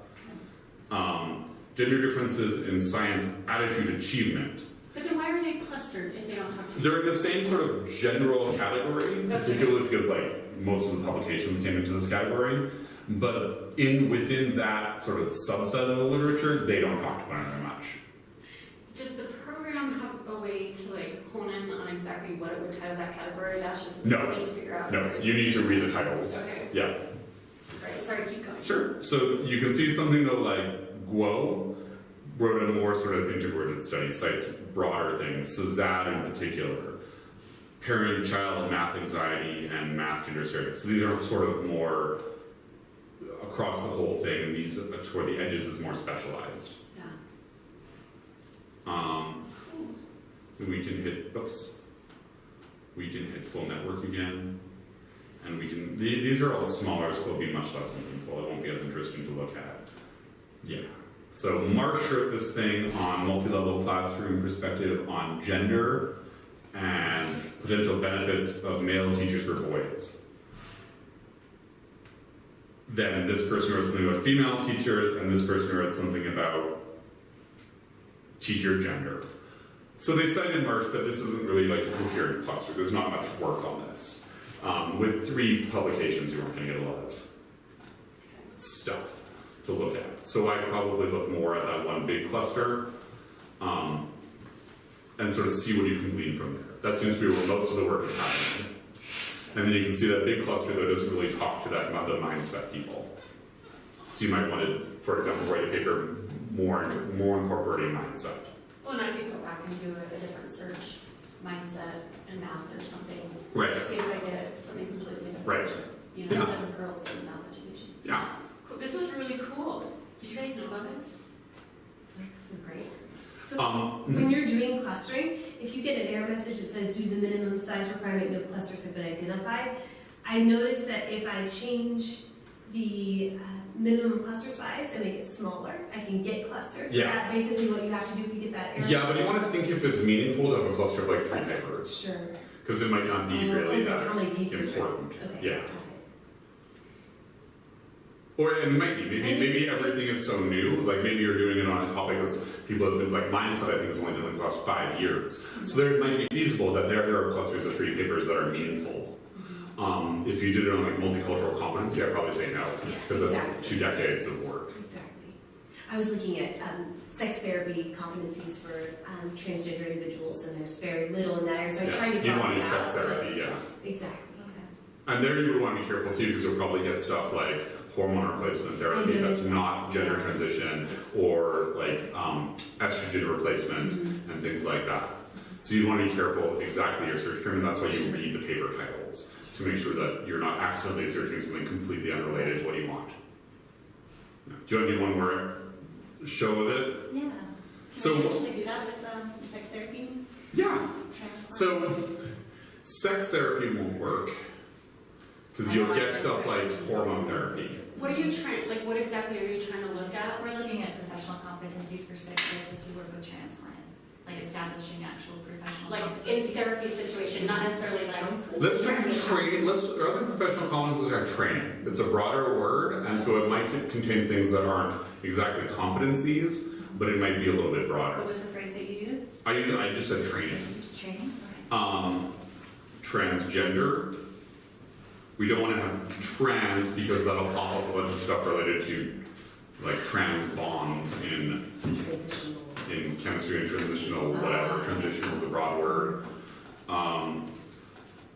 Okay. Gender differences in science attitude achievement. But then why are they clustered if they don't talk to each They're in the same sort of general category, particularly because like most of the publications came into this category. But within that sort of subset of the literature, they don't talk to one another much. Does the program have a way to like hone in on exactly what it would title that category? That's just No. what we need to figure out. No, you need to read the titles. Okay. Yeah. Right. Sorry, keep going. Sure. So you can see something though like Guo wrote a more sort of integrated study, cites broader things, Cezanne in particular, parent-child math anxiety and math gender stereotypes. So these are sort of more across the whole thing, and these toward the edges is more specialized. Yeah. We can hit, we can hit full network again, and we can, these are all smaller, so they'll be much less meaningful. It won't be as interesting to look at. Yeah. So Marsh wrote this thing on multi-level classroom perspective on gender and potential benefits of male teachers for boys. Then this person wrote something about female teachers, and this person wrote something about teacher gender. So they cited Marsh, but this isn't really like a coherent cluster. There's not much work on this. With 3 publications, you aren't going to get a lot of stuff to look at. So I probably look more at that one big cluster and sort of see what you can glean from there. That seems to be where most of the work is happening. And then you can see that big cluster that doesn't really talk to that the mindset people. So you might want to, for example, write a paper more incorporating mindset. Well, and I could go back and do a different search, mindset and math or something. Right. See if I get something completely different. Right. You know, Yeah. instead of girls and math education. Yeah. Cool. This is really cool. Did you guys know about this? This is great. So when you're doing clustering, if you get an error message that says due to the minimum size requirement, no clusters have been identified, I noticed that if I change the minimum cluster size and make it smaller, I can get clusters. Yeah. Is that basically what you have to do if you get that error? Yeah, but you want to think if it's meaningful to have a cluster of like 3 papers. Sure. Because it might not be really that's how many papers are- important. Okay. Yeah. Okay. Or it might be. Maybe everything is so new. Like maybe you're doing it on a topic that's people have been like mindset. I think has only been in the last 5 years. So there it might be feasible that there are clusters of 3 papers that are meaningful. If you did it on like multicultural competency, I'd probably say no because that's exactly. 2 decades of work. Exactly. I was looking at sex therapy competencies for transgender individuals, and there's very little in that area. So I tried to You broaden want it to sex out, therapy, yeah. Exactly. Okay. And there you would want to be careful too, because you'll probably get stuff like hormone replacement therapy that's not gender transition, or like estrogen replacement and things like that. So you want to be careful exactly your search term, and that's why you read the paper titles to make sure that you're not accidentally searching something completely unrelated to what you want. Do you want to do one more show of it? Yeah. Can So- we actually do that with sex therapy? Yeah. Trans- So sex therapy won't work because you'll get stuff like hormone therapy. What are you trying, like, what exactly are you trying to look at? We're looking at professional competencies for sex therapists who work with trans clients, like establishing actual professional Like, competencies. in therapy situation, not necessarily like. Let's try and train. Rather than professional competencies are training. It's a broader word, and so it might contain things that aren't exactly competencies, but it might be a little bit broader. What was the phrase that you used? I just said training. Just training? Transgender. We don't want to have trans because that'll pop up a bunch of stuff related to like trans bonds in chemistry and transitional whatever. Transitional is a broad word.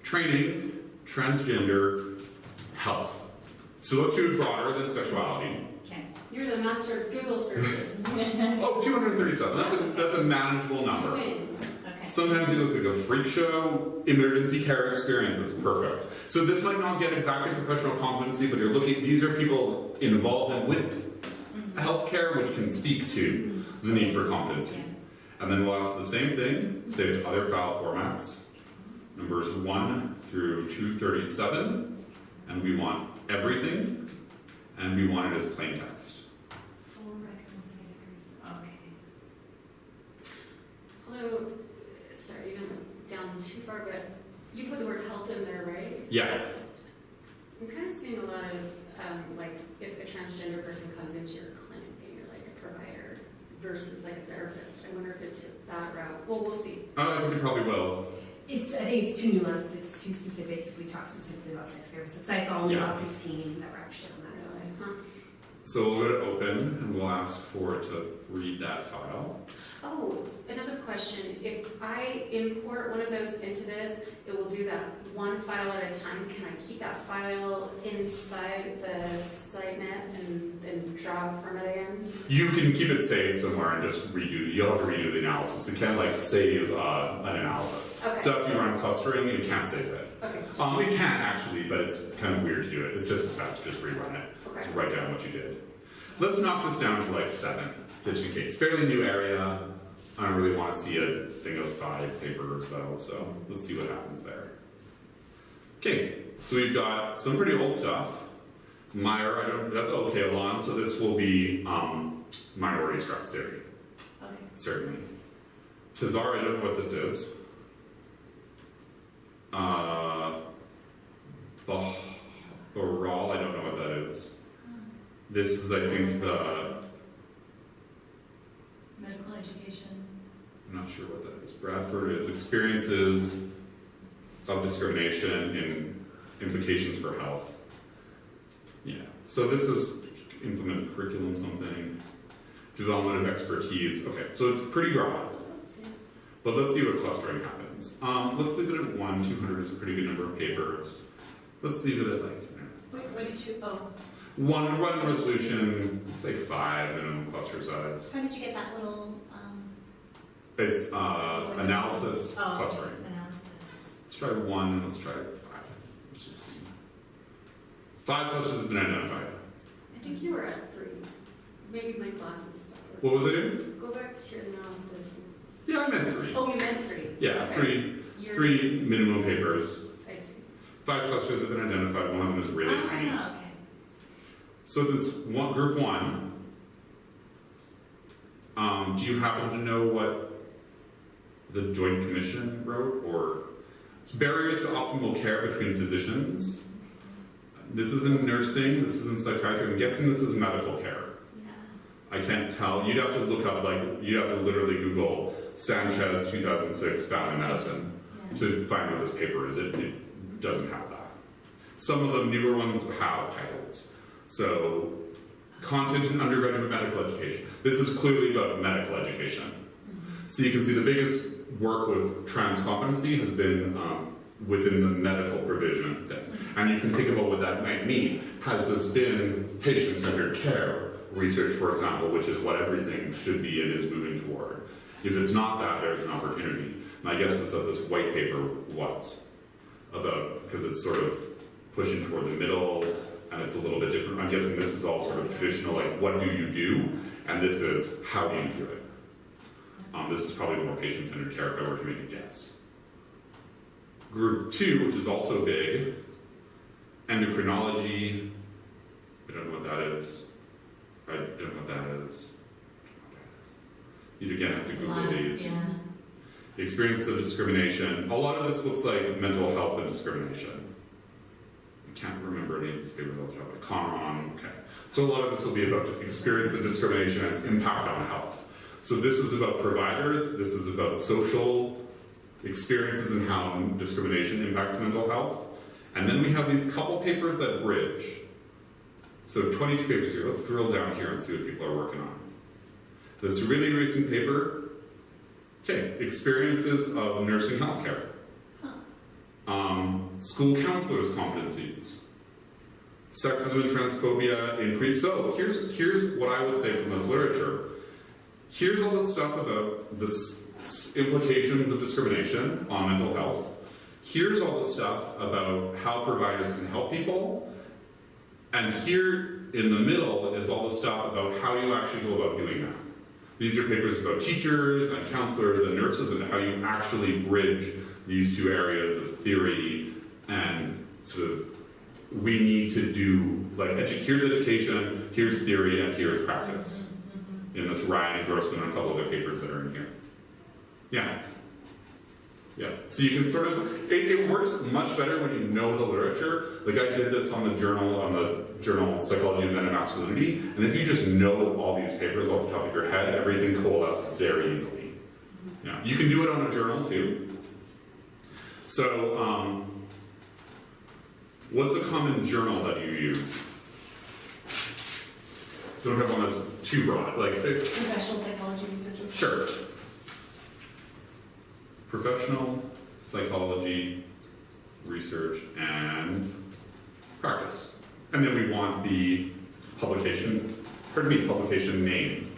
Training, transgender, health. So let's do it broader than sexuality. Okay. You're the master of Google searches. Oh, 237. That's a manageable number. Win. Okay. Sometimes you look like a freak show, emergency care experiences, perfect. So this might not get exactly professional competency, but you're looking, these are people's involvement with healthcare, which can speak to the need for competency. And then we'll ask the same thing, save to other file formats, numbers 1 through 237, and we want everything, and we want it as plain text. Full reconciliators. Okay. Although, sorry, you went down too far, but you put the word health in there, right? Yeah. I'm kind of seeing a lot of, like, if a transgender person comes into your clinic and you're like a provider versus like a therapist. I wonder if it took that route. Well, we'll see. I think it probably will. I think it's too nuanced, it's too specific if we talk specifically about sex therapists. I saw only about 16 that were actually on that. So Huh. So we'll go to open, and we'll ask for it to read that file. Oh, another question. If I import one of those into this, it will do that one file at a time. Can I keep that file inside the SiteNet and then draw from it again? You can keep it saved somewhere and just redo. You'll have to redo the analysis. It can't like save an analysis. Okay. So after you run clustering, you can't save it. Okay. It can actually, but it's kind of weird to do it. It's just as fast to just rerun it. Okay. Just write down what you did. Let's knock this down to like 7, just in case. Fairly new area. I don't really want to see a thing of 5 papers though, so let's see what happens there. Okay, so we've got some pretty old stuff. Meyer, that's okay, Alon. So this will be minority stress theory, Okay. certainly. Tazar, I don't know what this is. Baral, I don't know what that is. This is, I think, the. Medical education. I'm not sure what that is. Bradford is experiences of discrimination in implications for health. Yeah. So this is implement curriculum something. Development of expertise. Okay, so it's pretty broad. Let's see. But let's see what clustering happens. Let's leave it at 1. 200 is a pretty good number of papers. Let's leave it at like Wait, what did you, oh, one resolution, let's say 5 minimum cluster size. how did you get that little, It's analysis Oh, clustering. analysis. Let's try 1, let's try 5. Let's just see. 5 clusters have been identified. I think you were at 3. Maybe my glasses stopped. What was I doing? Go back to your analysis. Yeah, I meant 3. Oh, you meant 3. Yeah, Okay. 3 3 minimum papers. I see. 5 clusters have been identified. One of them is really tiny. Okay. So this one, group 1, do you happen to know what the Joint Commission wrote? Or barriers to optimal care between physicians? This is in nursing, this is in psychiatry. I'm guessing this is medical care. Yeah. I can't tell. You'd have to look up, you'd have to literally Google Sanchez 2006 family medicine to find what this paper is. It doesn't have that. Some of the newer ones have titles. So, content in undergraduate medical education. This is clearly about medical education. So you can see the biggest work with trans competency has been within the medical provision thing. And you can think about what that might mean. Has this been patient-centered care research, for example, which is what everything should be and is moving toward? If it's not that, there's an opportunity. My guess is that this white paper was about, because it's sort of pushing toward the middle, and it's a little bit different. I'm guessing this is all sort of traditional, like, what do you do? And this is, how do you do it? This is probably more patient-centered care if I were to make a guess. Group 2, which is also big, endocrinology. I don't know what that is. I don't know what that is. You'd again have to Google these. Yeah. Experience of discrimination. A lot of this looks like mental health and discrimination. I can't remember any of these papers off the top. Conron, okay. So a lot of this will be about experience of discrimination and its impact on health. So this is about providers, this is about social experiences and how discrimination impacts mental health. And then we have these couple papers that bridge. So 22 papers here. Let's drill down here and see what people are working on. This really recent paper, okay, experiences of nursing healthcare. School counselors' competencies. Sexism and transphobia increase. So here's what I would say from this literature. Here's all the stuff about the implications of discrimination on mental health. Here's all the stuff about how providers can help people. And here in the middle is all the stuff about how you actually go about doing that. These are papers about teachers and counselors and nurses and how you actually bridge these two areas of theory and sort of, we need to do, like, here's education, here's theory, and here's practice. In this Ryan endorsement and a couple of the papers that are in here. Yeah. Yeah. So you can sort of, it works much better when you know the literature. Like, I did this on the journal Psychology of Men and Masculinity, and if you just know all these papers off the top of your head, everything coalesces very easily. Yeah. You can do it on a journal too. So, what's a common journal that you use? Don't have one that's too broad. Like, Professional psychology researcher. sure. Professional psychology research and practice. And then we want the publication name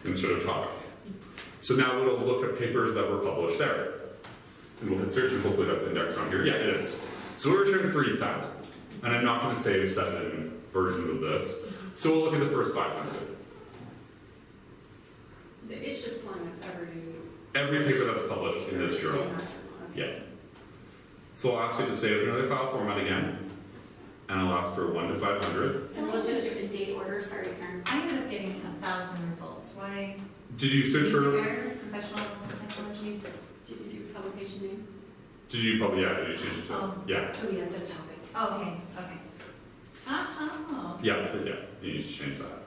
instead of topic. So now it'll look at papers that were published there. And we'll hit search, and hopefully that's indexed on here. Yeah, it is. So we're returning 3,000. And I'm not going to save 7 versions of this. So we'll look at the first 500. It's just pulling up Every paper that's published in this journal. Yeah. So I'll ask you to save another file format again. And I'll ask for 1 to 500. And we'll just do it in date order. Sorry, Karen. I ended up getting 1,000 results. Why? Did you search for... Professional psychology? Did you do publication name? Did you probably... Yeah, did you change it to... Oh. Yeah. Oh, yeah, it's a topic. Oh, okay, okay. Oh. Yeah, you need to change that.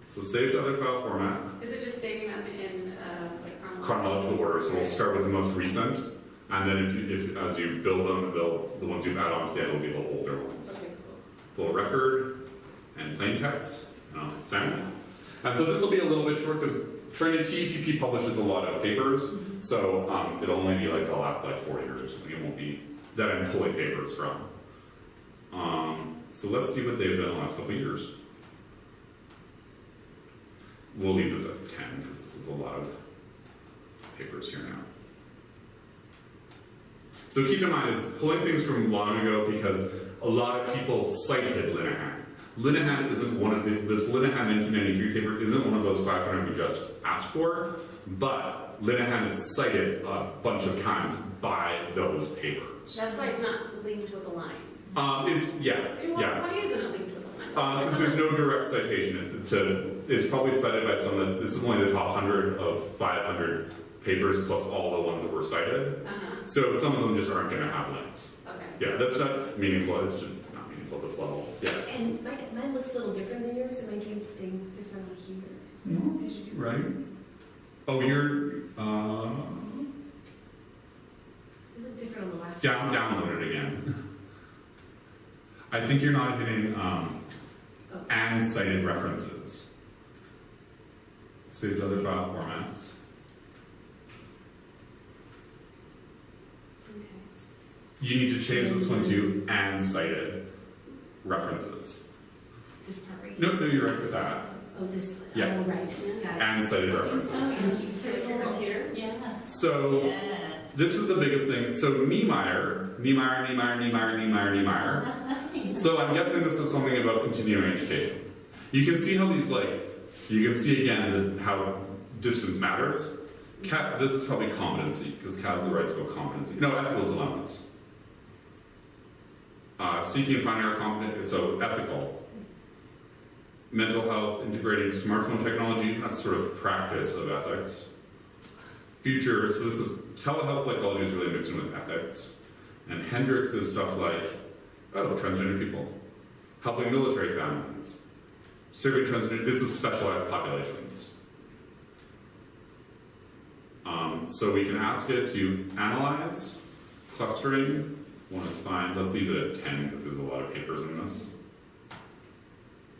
So save to other file format. Is it just saving them in like Chronological order. So we'll start with the most recent. And then if as you build them, the ones you add on to the end will be the older ones. Okay, cool. Full record and plain text. And I'll hit send. And so this will be a little bit short because TPP publishes a lot of papers. So it'll only be like the last like 4 years or something. It won't be that I'm pulling papers from. So let's see what they've done in the last couple of years. We'll leave this at 10 because this is a lot of papers here now. So keep in mind, it's pulling things from long ago because a lot of people cited Linehan. Linehan isn't one of this Linehan 1993 paper isn't one of those 500 we just asked for, but Linehan is cited a bunch of times by those papers. That's why it's not linked with a line. Why isn't it linked with a line? Because there's no direct citation. It's probably cited by some that this is only the top 100 of 500 papers plus all the ones that were cited. So some of them just aren't going to have links. Okay. Yeah, that's not meaningful. It's just not meaningful at this level. Yeah. And mine looks a little different than yours. Am I doing something different on here? No, right. Oh, you're They look different on the last download it again. I think you're not hitting and cited references. Save to other file formats. You need to change this one to and cited references. This part right No, you're right with that. Oh, this one. Yeah. Oh, right. Got it. And cited references. Computer? Yeah. So Yeah. this is the biggest thing. So Niemeyer. So I'm guessing this is something about continuing education. You can see how these you can see again how distance matters. This is probably competency, because Cat has the right to go competency. No, ethical dilemmas. Seeking and finding our competence, so ethical. Mental health, integrating smartphone technology, that's sort of practice of ethics. Future, so this is, telehealth psychology is really mixed in with ethics. And Hendricks is stuff like, transgender people. Helping military families. Serving transgender, this is specialized populations. So we can ask it to analyze, clustering, 1 is fine. Let's leave it at 10 because there's a lot of papers in this.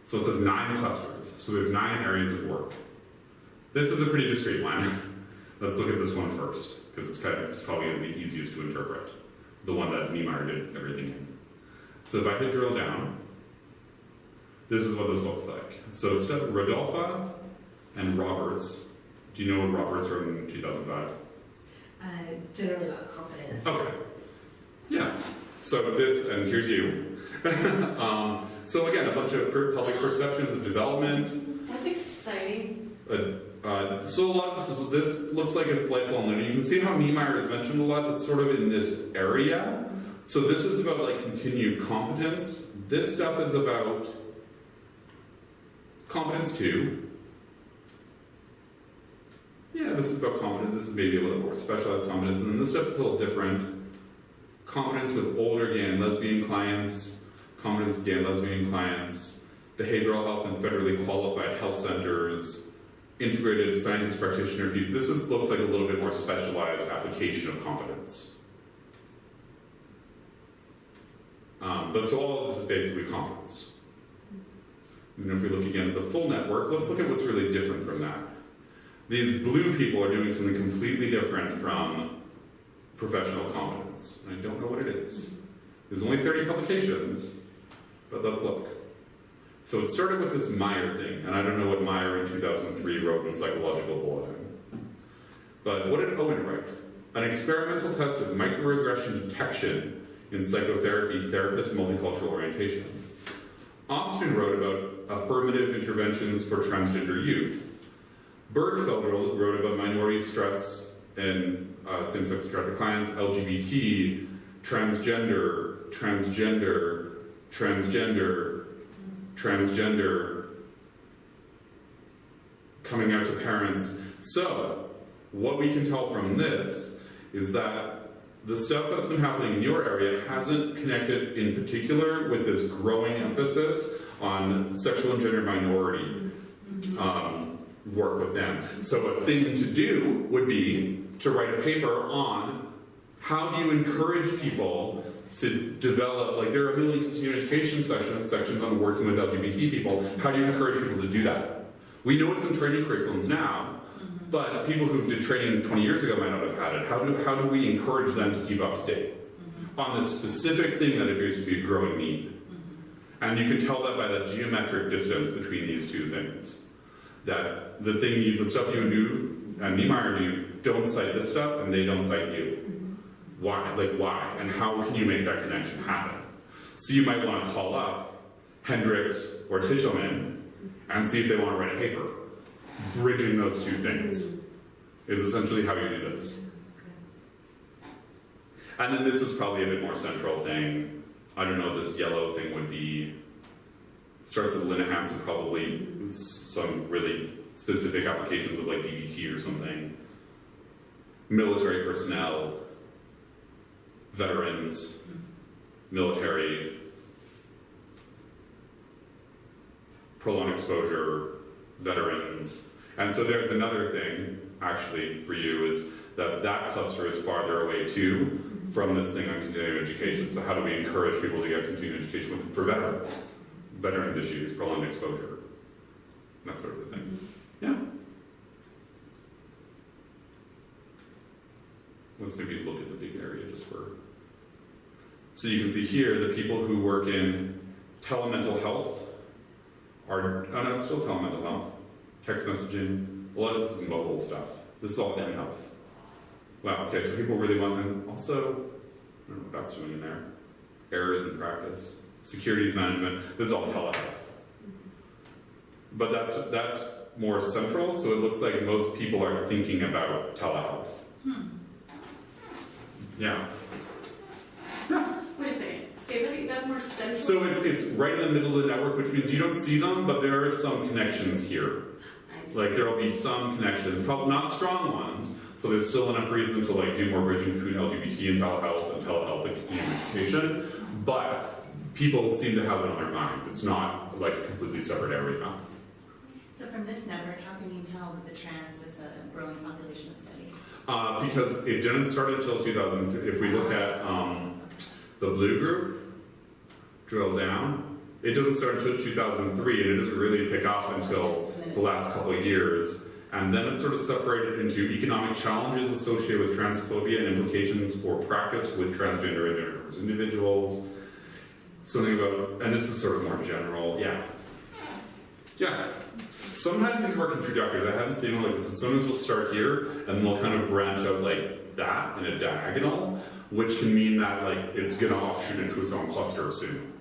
So it says 9 clusters. So there's 9 areas of work. This is a pretty discrete one. Let's look at this one first, because it's probably going to be easiest to interpret. The one that Niemeyer did everything in. So if I could drill down, this is what this looks like. So Rodolpha and Roberts. Do you know what Roberts wrote in 2005? Generally about confidence. Okay. Yeah. So this, and here's you. So again, a bunch of public perceptions of development. That's exciting. So a lot of this looks like it's lifelong learning. You can see how Niemeyer is mentioned a lot. That's sort of in this area. So this is about continued competence. This stuff is about competence 2. Yeah, this is about competence. This is maybe a little more specialized competence. And then this stuff is a little different. Competence with older gay and lesbian clients. Competence with gay and lesbian clients. Behavioral health and federally qualified health centers. Integrated scientist practitioner. This looks like a little bit more specialized application of competence. But so all of this is basically competence. And if we look again at the full network, let's look at what's really different from that. These blue people are doing something completely different from professional competence. I don't know what it is. There's only 30 publications, but let's look. So it started with this Meyer thing, and I don't know what Meyer in 2003 wrote in Psychological Bulletin. But what did Owen write? An experimental test of microaggression detection in psychotherapy, therapist multicultural orientation. Austin wrote about affirmative interventions for transgender youth. Bergfeld wrote about minority stress and same-sex attracted clients, LGBT, transgender, coming out to parents. So, what we can tell from this is that the stuff that's been happening in your area hasn't connected in particular with this growing emphasis on sexual and gender minority work with them. So a thing to do would be to write a paper on how do you encourage people to develop, like there are a million continuing education sections on working with LGBT people. How do you encourage people to do that? We know it's in training curriculums now, but people who did training 20 years ago might not have had it. How do we encourage them to keep up to date on this specific thing that appears to be a growing need? And you can tell that by the geometric distance between these two things. That the stuff you do and Niemeyer do don't cite this stuff and they don't cite you. Why? Like why? And how can you make that connection happen? So you might want to call up Hendricks or Tichelman and see if they want to write a paper. Bridging those two things is essentially how you do this. And then this is probably a bit more central thing. I don't know what this yellow thing would be. Starts with Linehan, so probably some really specific applications of like DBT or something. Military personnel, veterans, military, prolonged exposure, veterans. And so there's another thing, actually, for you, is that cluster is farther away too from this thing on continuing education. So how do we encourage people to get continuing education for veterans? Veterans issues, prolonged exposure, that sort of a thing. Yeah. Let's maybe look at the big area just for... So you can see here the people who work in telemental health are, oh no, it's still telemental health, text messaging, a lot of this is mobile stuff. This is all m-health. Wow, okay, so people really want, and also, I don't know what that's doing in there. Errors in practice, securities management, this is all telehealth. But that's more central, so it looks like most people are thinking about telehealth. Yeah. Wait a second. Say that's more central. So it's right in the middle of the network, which means you don't see them, but there are some connections here. Like there will be some connections, probably not strong ones. So there's still enough reason to like do more bridging between LGBT and telehealth and continuing education. But people seem to have it on their minds. It's not like a completely separate area. So from this network, how can you tell that the trans is a growing population of study? Because it didn't start until 2003. If we look at the blue group, drill down, it doesn't start until 2003, and it doesn't really pick up until the last couple of years. And then it's sort of separated into economic challenges associated with transphobia and implications for practice with transgender and gender diverse individuals. Something about, and this is sort of more general, yeah. Sometimes these work in trajectories. I haven't seen them like this, but sometimes we'll start here, and then we'll kind of branch out like that in a diagonal, which can mean that like it's going to offshoot into its own cluster soon.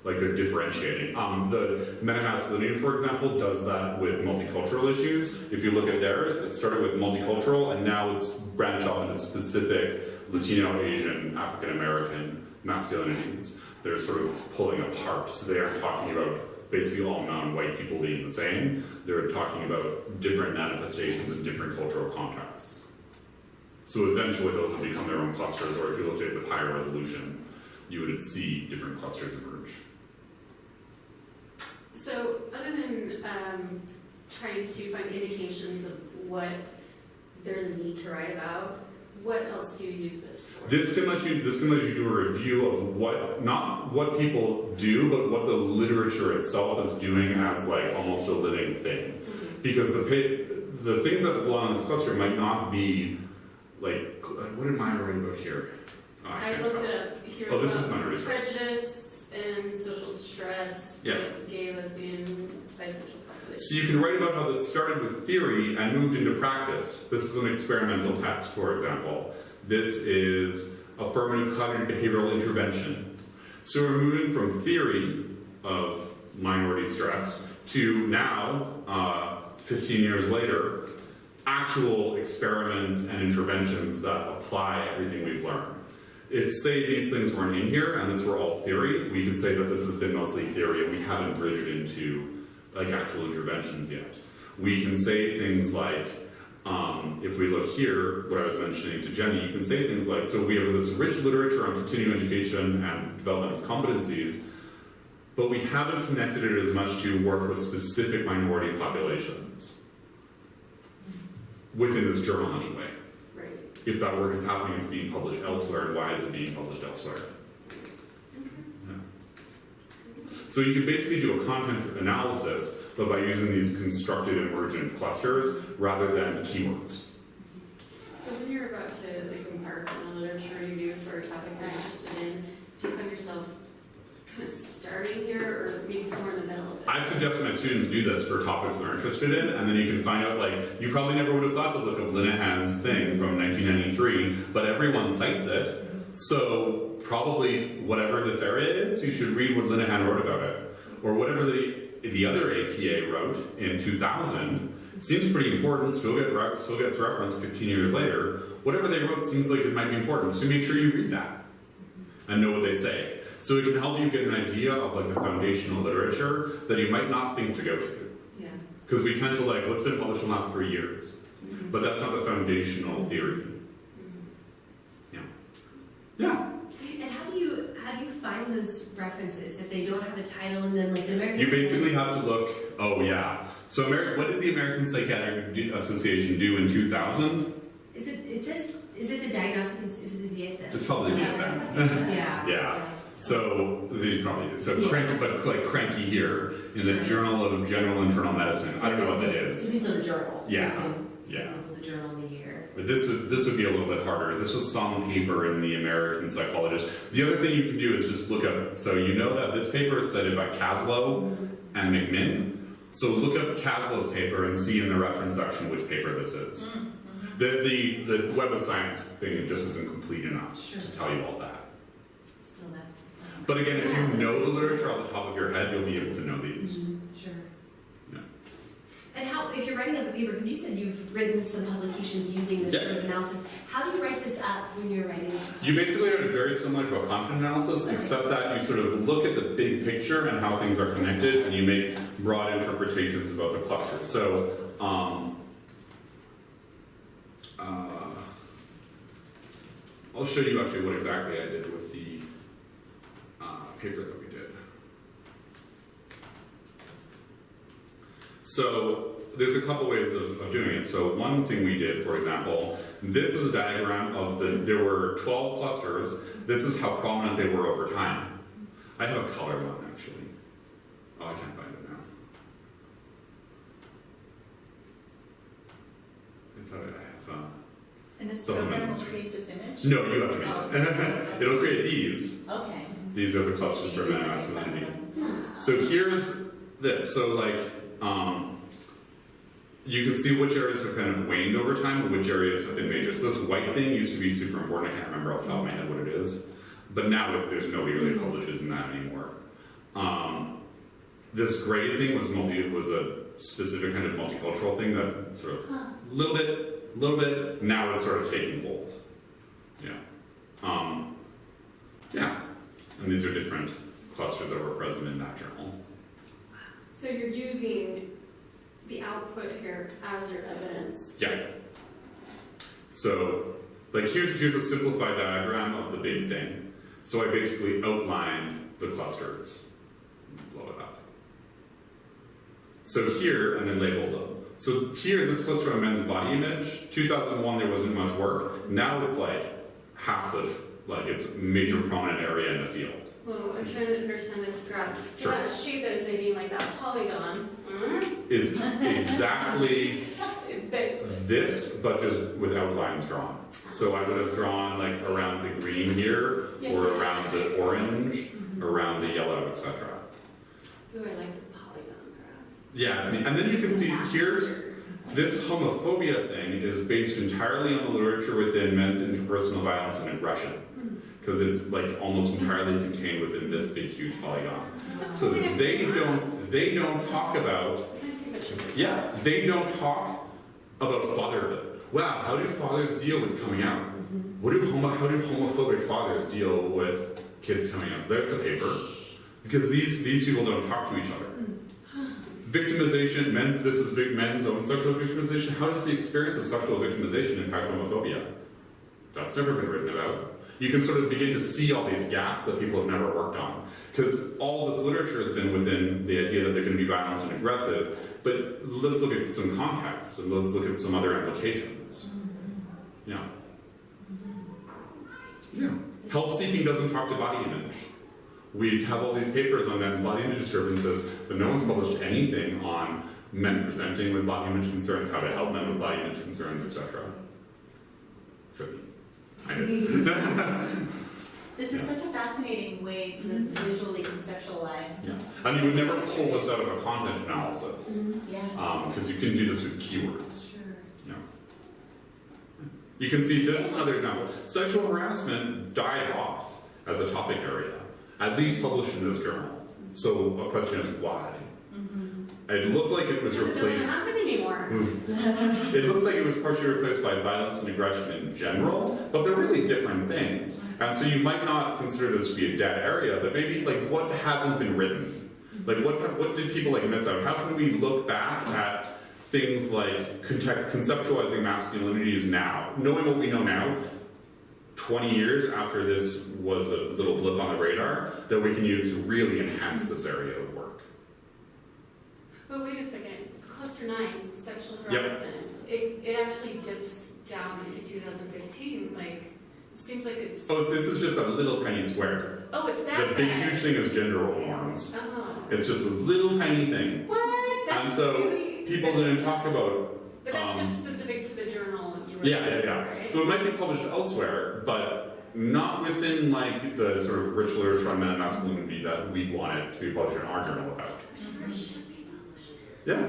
Like they're differentiating. The meta-masculinity, for example, does that with multicultural issues. If you look at theirs, it started with multicultural, and now it's branched off into specific Latino, Asian, African American masculinities. They're sort of pulling apart. So they aren't talking about basically all non-white people being the same. They're talking about different manifestations in different cultural contexts. So eventually those will become their own clusters, or if you looked at it with higher resolution, you would see different clusters emerge. So other than trying to find indications of what there's a need to write about, what else do you use this for? This can let you do a review of what, not what people do, but what the literature itself is doing as like almost a living thing. Because the things that belong in this cluster might not be like, what am I writing about here? Oh, I looked it up here. Oh, this is minority prejudice and social stress with gay, lesbian, bisexual population. So you can write about how this started with theory and moved into practice. This is an experimental test, for example. This is affirmative cognitive behavioral intervention. So we're moving from theory of minority stress to now, 15 years later, actual experiments and interventions that apply everything we've learned. If, say, these things weren't in here and this were all theory, we could say that this has been mostly theory and we haven't bridged into like actual interventions yet. We can say things like, if we look here, what I was mentioning to Jenny, you can say things like, so we have this rich literature on continuing education and development of competencies, but we haven't connected it as much to work with specific minority populations within this journal anyway. Right. If that work is happening, it's being published elsewhere, and why is it being published elsewhere? So you can basically do a content analysis, but by using these constructed emergent clusters rather than keywords. So when you're about to like embark on a literature review for a topic you're interested in, do you find yourself kind of starting here or maybe somewhere in the middle of it? I suggest my students do this for topics they're interested in, and then you can find out, like, you probably never would have thought to look up Linehan's thing from 1993, but everyone cites it. So probably whatever this area is, you should read what Linehan wrote about it. Or whatever the other APA wrote in 2000 seems pretty important, still gets referenced 15 years later. Whatever they wrote seems like it might be important, so make sure you read that and know what they say. So it can help you get an idea of like the foundational literature that you might not think to go to. Yeah. Because we tend to like, what's been published in the last 3 years? But that's not the foundational theory. Yeah. And how do you find those references if they don't have a title and then like the American? You basically have to look. Oh yeah. So what did the American Psychiatric Association do in 2000? Is it the diagnostic? Is it the DSM? It's probably the DSM. Yeah. So cranky, but like cranky here in the Journal of General Internal Medicine. I don't know what that is. These are the journal. Yeah. The journal in the year. But this would be a little bit harder. This was some paper in the American Psychologist. The other thing you can do is just look up, so you know that this paper is cited by Kaslow and McMinn. So look up Kaslow's paper and see in the reference section which paper this is. The Web of Science thing just isn't complete enough to tell you all that. Still, that's But again, if you know the literature off the top of your head, you'll be able to know these. Sure. Yeah. And how, if you're writing up a paper, because you said you've written some publications using this sort of analysis, how do you write this up when you're writing this? You basically are very similar to a content analysis, except that you sort of look at the big picture and how things are connected, and you make broad interpretations about the clusters. So, I'll show you actually what exactly I did with the paper that we did. So there's a couple ways of doing it. So one thing we did, for example, this is a diagram of there were 12 clusters. This is how prominent they were over time. I have a color one actually. Oh, I can't find it now. I thought I have And this Supplemental program will change. create this image? No, you have to make it. It'll create these. Okay. These are the clusters for men and masculinity. So here's this. So like, you can see which areas have kind of waned over time and which areas have been major. So this white thing used to be super important. I can't remember off the top of my head what it is. But now there's nobody really publishes in that anymore. This gray thing was a specific kind of multicultural thing that sort of a little bit, now it's sort of taking hold. Yeah. Yeah. And these are different clusters that were present in that journal. So you're using the output here as your evidence. Yeah. So, like here's a simplified diagram of the big thing. So I basically outlined the clusters. Blow it up. So here, and then labeled them. So here, this cluster on men's body image, 2001 there wasn't much work. Now it's like half it's a major prominent area in the field. Well, I'm trying to understand this graph. So Sure. that shape that is making like that polygon, Is exactly but this, but just with outlines drawn. So I would have drawn like around the green here, or around the orange, around the yellow, etc. ooh, I like the polygon graph. Yeah, it's neat. And then you can see here, this homophobia thing is based entirely on the literature within men's interpersonal violence and aggression, because it's like almost entirely contained within this big, huge polygon. So they don't talk about. Yeah, they don't talk about fatherhood. Wow, how do fathers deal with coming out? How do homophobic fathers deal with kids coming out? There's a paper. Because these people don't talk to each other. Victimization, this is men's own sexual victimization. How does the experience of sexual victimization impact homophobia? That's never been written about. You can sort of begin to see all these gaps that people have never worked on. Because all this literature has been within the idea that they're going to be violent and aggressive, but let's look at some context, and let's look at some other implications. Yeah. Yeah. Help-seeking doesn't talk to body image. We have all these papers on men's body image disturbances, but no one's published anything on men presenting with body image concerns, how to help men with body image concerns, etc. So, I know. This is such a fascinating way to visually conceptualize. Yeah. And you would never pull this out of a content analysis, Yeah. because you can do this with keywords. Sure. Yeah. You can see this is another example. Sexual harassment died off as a topic area, at least published in this journal. So a question is why? It looked like it was It doesn't replaced. happen anymore. It looks like it was partially replaced by violence and aggression in general, but they're really different things. And so you might not consider this to be a dead area, but maybe like what hasn't been written? Like what did people like miss out? How can we look back at things like conceptualizing masculinities now, knowing what we know now, 20 years after this was a little blip on the radar, that we can use to really enhance this area of work? But wait a second, cluster 9, sexual harassment, it actually dips down into 2015, like, it seems like it's... Oh, this is just a little tiny square. Oh, it's that The big bad. huge thing is gender role norms. Oh. It's just a little tiny thing. What? And That's so really... people didn't talk about But that's just specific to the journal you were Yeah. right? So it might be published elsewhere, but not within like the sort of rich literature on men and masculinity that we want it to be published in our journal about. Yeah.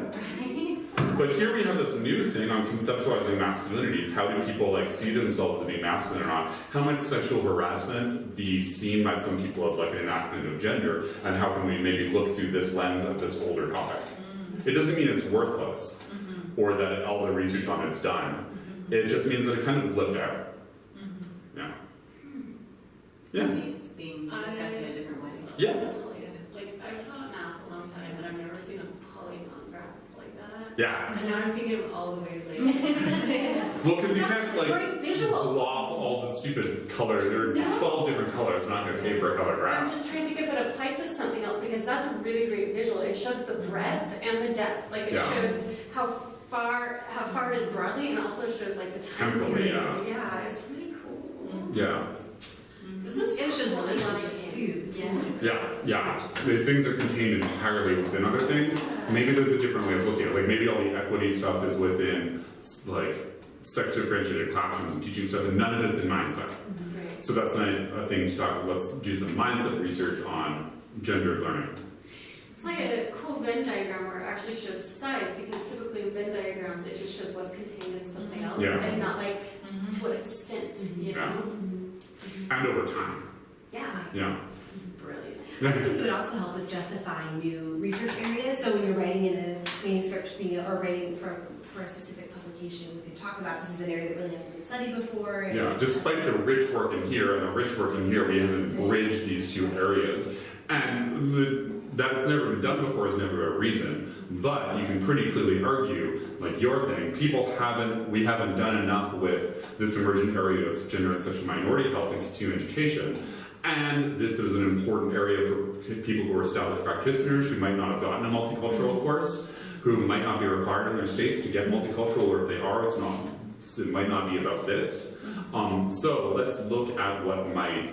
But here we have this new thing on conceptualizing masculinities. How do people like see themselves as being masculine or not? How might sexual harassment be seen by some people as like an enactment of gender? And how can we maybe look through this lens of this older topic? It doesn't mean it's worthless or that all the research on it's done. It just means that it kind of blipped out. Yeah. Yeah. It's being discussed in a different way. Yeah. Like, I taught math a long time, and I've never seen a polygon graph like that. Yeah. And now I'm thinking of all the ways, like, Well, because you can't very like visual. blob all the stupid colors. There are 12 different colors. I'm not going to pay for a color I'm graph. just trying to think if it applies to something else, because that's a really great visual. It shows the breadth and the depth. Like, it Yeah. shows how far it is broadly, and also shows like the time Temporally, period. Yeah, it's really cool. Yeah. This is It shows the really relationships too. Yeah. The things are contained entirely within other things. Maybe there's a different way of looking at it. Like maybe all the equity stuff is within like sex differentiated classrooms and teaching stuff, and none of it's in mindset. Right. So So that's a thing to talk about. Let's do some mindset research on gendered learning. it's like a cool Venn diagram where it actually shows size, because typically in Venn diagrams it just shows what's contained in something else, Yeah. and not like to what extent, you Yeah. know? And over time. Yeah. Yeah. This is brilliant. I think it would also help with justifying new research areas. So when you're writing in a manuscript, or writing for a specific publication, you could talk about this is an area that really hasn't been studied before. And Yeah, despite the rich work in here and the rich work in here, we haven't bridged these two areas. And that's never been done before is never a reason. But you can pretty clearly argue, like your thing, we haven't done enough with this emergent area of gender and sexual minority health and continuing education. And this is an important area for people who are established practitioners who might not have gotten a multicultural course, who might not be required in their states to get multicultural, or if they are, it might not be about this. So let's look at what might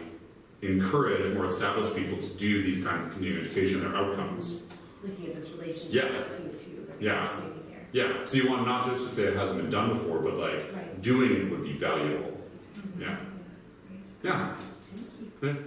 encourage more established people to do these kinds of continuing education and their outcomes. looking at those relationships Yeah. between the two. That Yeah. you're saying there. Yeah, so you want not just to say it hasn't been done before, but like Right. doing it would be valuable. Yeah. Right. Yeah. Thank you.